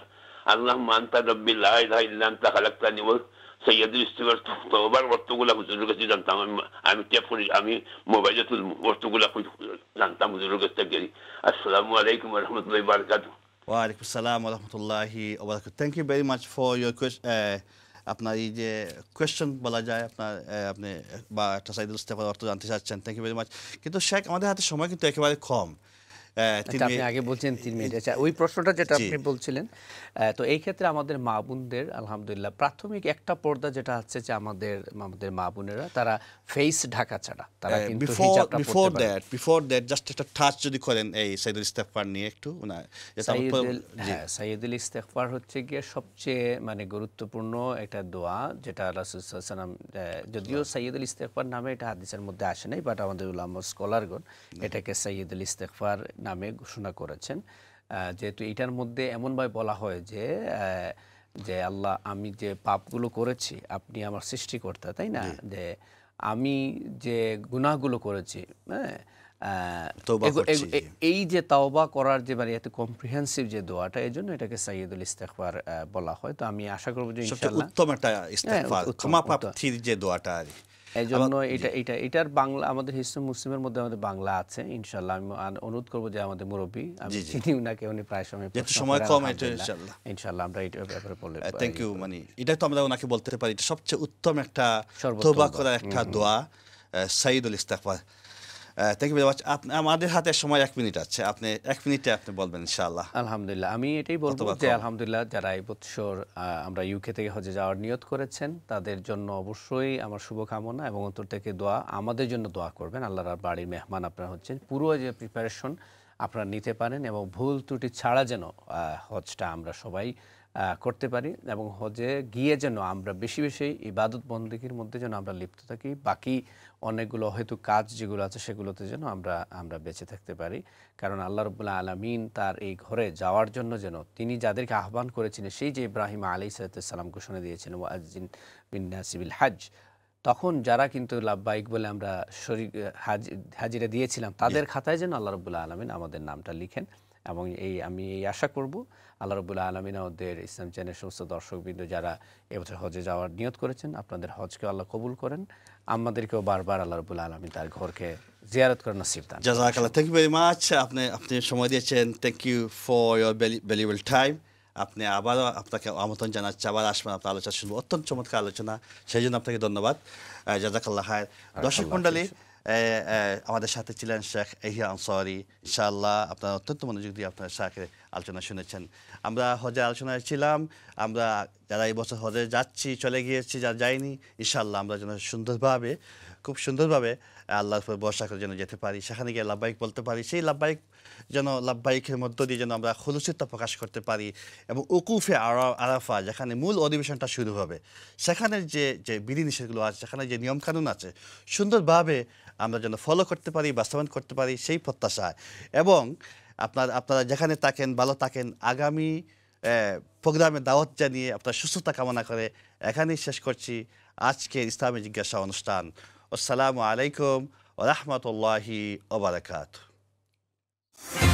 আল্লাহুম্মা আনতা রাব্বি লা ইলাহা ইল্লা আনতা খালাকতানি ওয়া সৈয়দুল ইস্তেগফার তওবার অর্থগুলা হুজুরের কাছে জানতাম। আমি টেপ করি, আমি মোবাইলে অর্থগুলা জানতাম হুজুরের কাছ থেকে। আসসালামু আলাইকুম ওয়া রাহমাতুল্লাহি ওয়া বারাকাতুহু। ওয়ালাইকুম আসসালাম ওয়া রাহমাতুল্লাহি ওয়া বারাকাতুহু। Thank you very much for your আপনার এই যে কোয়েশ্চেন বলা যায়, আপনি বা একটা সাইদুল ইস্তেগফার অর্থ জানতে চাচ্ছেন। Thank you very much. কিন্তু শেখ, আমাদের হাতে সময় কিন্তু একেবারে কম। আপনি আগে বলছেন 3 মিনিট। আচ্ছা, ওই প্রশ্নটা যেটা আপনি বলছিলেন, তো এই ক্ষেত্রে আমাদের মা বোনদের আলহামদুলিল্লাহ প্রাথমিক একটা পর্দা যেটা আছে যে আমাদের মা বোনেরা তারা ফেস ঢাকা ছাড়া তারা কিন্তু হিজাবটা পরতে পারে। বিফোর দ্যাট জাস্ট একটা টাচ যদি করেন এই সাইদুল ইস্তেগফার নিয়ে একটু। সাইয়্যিদুল ইস্তেগফার হচ্ছে গিয়ে সবচেয়ে মানে গুরুত্বপূর্ণ একটা দোয়া, যেটা রাসূল সাল্লাল্লাহু আলাইহি ওয়াসাল্লাম, যদিও সাইয়্যিদুল ইস্তেগফার নামে এটা হাদিসের মধ্যে আসে নাই, বাট আমাদের উলামা স্কলারগণ এটাকে সাইয়্যিদুল ইস্তেগফার নামে ঘোষণা করেছেন। যেহেতু এটার মধ্যে এমনভাবে বলা হয় যে যে আল্লাহ, আমি যে পাপগুলো করেছি, আপনি আমার সৃষ্টিকর্তা, তাই না, যে আমি যে গুনাহগুলো করেছি, হ্যাঁ, এই যে তাওবা করার যে মানে এত কম্প্রিহেন্সিভ যে দোয়াটা, এই জন্য এটাকে সাইয়্যিদুল ইস্তেগফার বলা হয়। তো আমি আশা করব যে ইনশাআল্লাহ উত্তম একটা ইস্তেগফার, ক্ষমা প্রার্থীর যে দোয়াটা আর এই জন্য এটার বাংলা আমাদের হিসনে মুসলিমের মধ্যে আমাদের বাংলা আছে। ইনশাআল্লাহ আমি অনুরোধ করব যে আমাদের মুরব্বী, আমি চিনি উনাকে, উনি প্রায় সময় কম, এটা ইনশাআল্লাহ আমরা এটা ব্যাপারে বলে। Thank you. মানে এটা তো আমরা ওনাকে বলতে পারি এটা সবচেয়ে উত্তম একটা তওবা করার একটা দোয়া, সাইয়্যিদুল ইস্তেগফার। Thank you very much. আমাদের হাতে সময় 1 মিনিট আছে, আপনি 1 মিনিটে আপনি বলবেন ইনশাআল্লাহ। আলহামদুলিল্লাহ, আমি এটাই বলবো যে আলহামদুলিল্লাহ যারা এই বছর আমরা ইউকে থেকে হজে যাওয়ার নিয়ত করেছেন তাদের জন্য অবশ্যই আমার শুভকামনা এবং অন্তর থেকে দোয়া, আমাদের জন্য দোয়া করবেন। আল্লাহর বাড়ির মেহমান আপনারা হচ্ছেন, পুরো যে প্রিপারেশন আপনারা নিতে পারেন এবং ভুল ত্রুটি ছাড়া যেন হজটা আমরা সবাই করতে পারি এবং হজে গিয়ে যেন আমরা বেশি বেশি ইবাদত বন্দেগীর মধ্যে যেন আমরা লিপ্ত থাকি, বাকি অনেকগুলো হয়তো কাজ যেগুলো আছে সেগুলোতে যেন আমরা বেঁচে থাকতে পারি। কারণ আল্লাহ রাব্বুল আলামিন তার এই ঘরে যাওয়ার জন্য যেন তিনি যাদেরকে আহ্বান করেছিলেন, সেই যে ইব্রাহিম আলাইহিস সালাম ঘোষণা দিয়েছিলেন ওয়াজিন বিন নাসি বিল হজ, তখন যারা কিন্তু লাব্বাইক বলে আমরা হাজিরা দিয়েছিলাম, তাদের খাতায় যেন আল্লাহ রাব্বুল আলামিন আমাদের নামটা লিখেন। এবং আমি এই আশা করব আল্লাহ রাব্বুল আলামিন আমাদের ইসলাম চ্যানেল সমস্ত দর্শকবৃন্দ যারা এবছর হজে যাওয়ার নিয়ত করেছেন, আপনাদের হজকে আল্লাহ কবুল করেন, আমাদেরকেও বারবার আল্লাহ রাব্বুল আলামিন তার ঘরকে জিয়ারত করার নসিব দান। জাযাকাল্লাহ, থ্যাংক ইউ ভেরি মাচ। আপনি সময় দিয়েছেন, thank you for your valuable time. আপনি আবারও আপনাকে আমন্ত্রণ জানাচ্ছি, আবার আসবেন, আপনার আলোচনা শুনবো, অত্যন্ত চমৎকার আলোচনা, সেই জন্য আপনাকে ধন্যবাদ। জাযাকাল্লাহ খায়র। দর্শক মণ্ডলী, আমাদের সাথে ছিলেন শেখ এহিয়া আনসারী। ইনশাআল্লাহ আপনারা অত্যন্ত মনোযোগ দিয়ে আপনার শাখের আলোচনা শুনেছেন। আমরা হজের আলোচনায় ছিলাম, আমরা যারা এই বছর হজে যাচ্ছি, চলে গিয়েছি, যারা যায়নি, ইনশাআল্লাহ আমরা যেন সুন্দরভাবে, খুব সুন্দরভাবে আল্লাহর উপর ভরসা করে যেন যেতে পারি, সেখানে গিয়ে লাব্বাইক বলতে পারি, সেই লাব্বাইক যেন লাব্বাইকের মধ্য দিয়ে যেন আমরা খুলুসিয়ত প্রকাশ করতে পারি, এবং উকুফে আরাফা যেখানে মূল অধিবেশনটা শুরু হবে, সেখানে যে যে বিধিনিষেধগুলো আছে, সেখানে যে নিয়মকানুন আছে, সুন্দরভাবে আমরা যেন ফলো করতে পারি, বাস্তবায়ন করতে পারি, সেই প্রত্যাশায়। এবং আপনারা যেখানে থাকেন ভালো থাকেন। আগামী প্রোগ্রামে দাওয়াত জানিয়ে আপনার সুস্থতা কামনা করে এখানেই শেষ করছি আজকের ইসলামী জিজ্ঞাসা অনুষ্ঠান। আসসালামু আলাইকুম ওয়া রাহমাতুল্লাহি ওয়া বারাকাতুহু।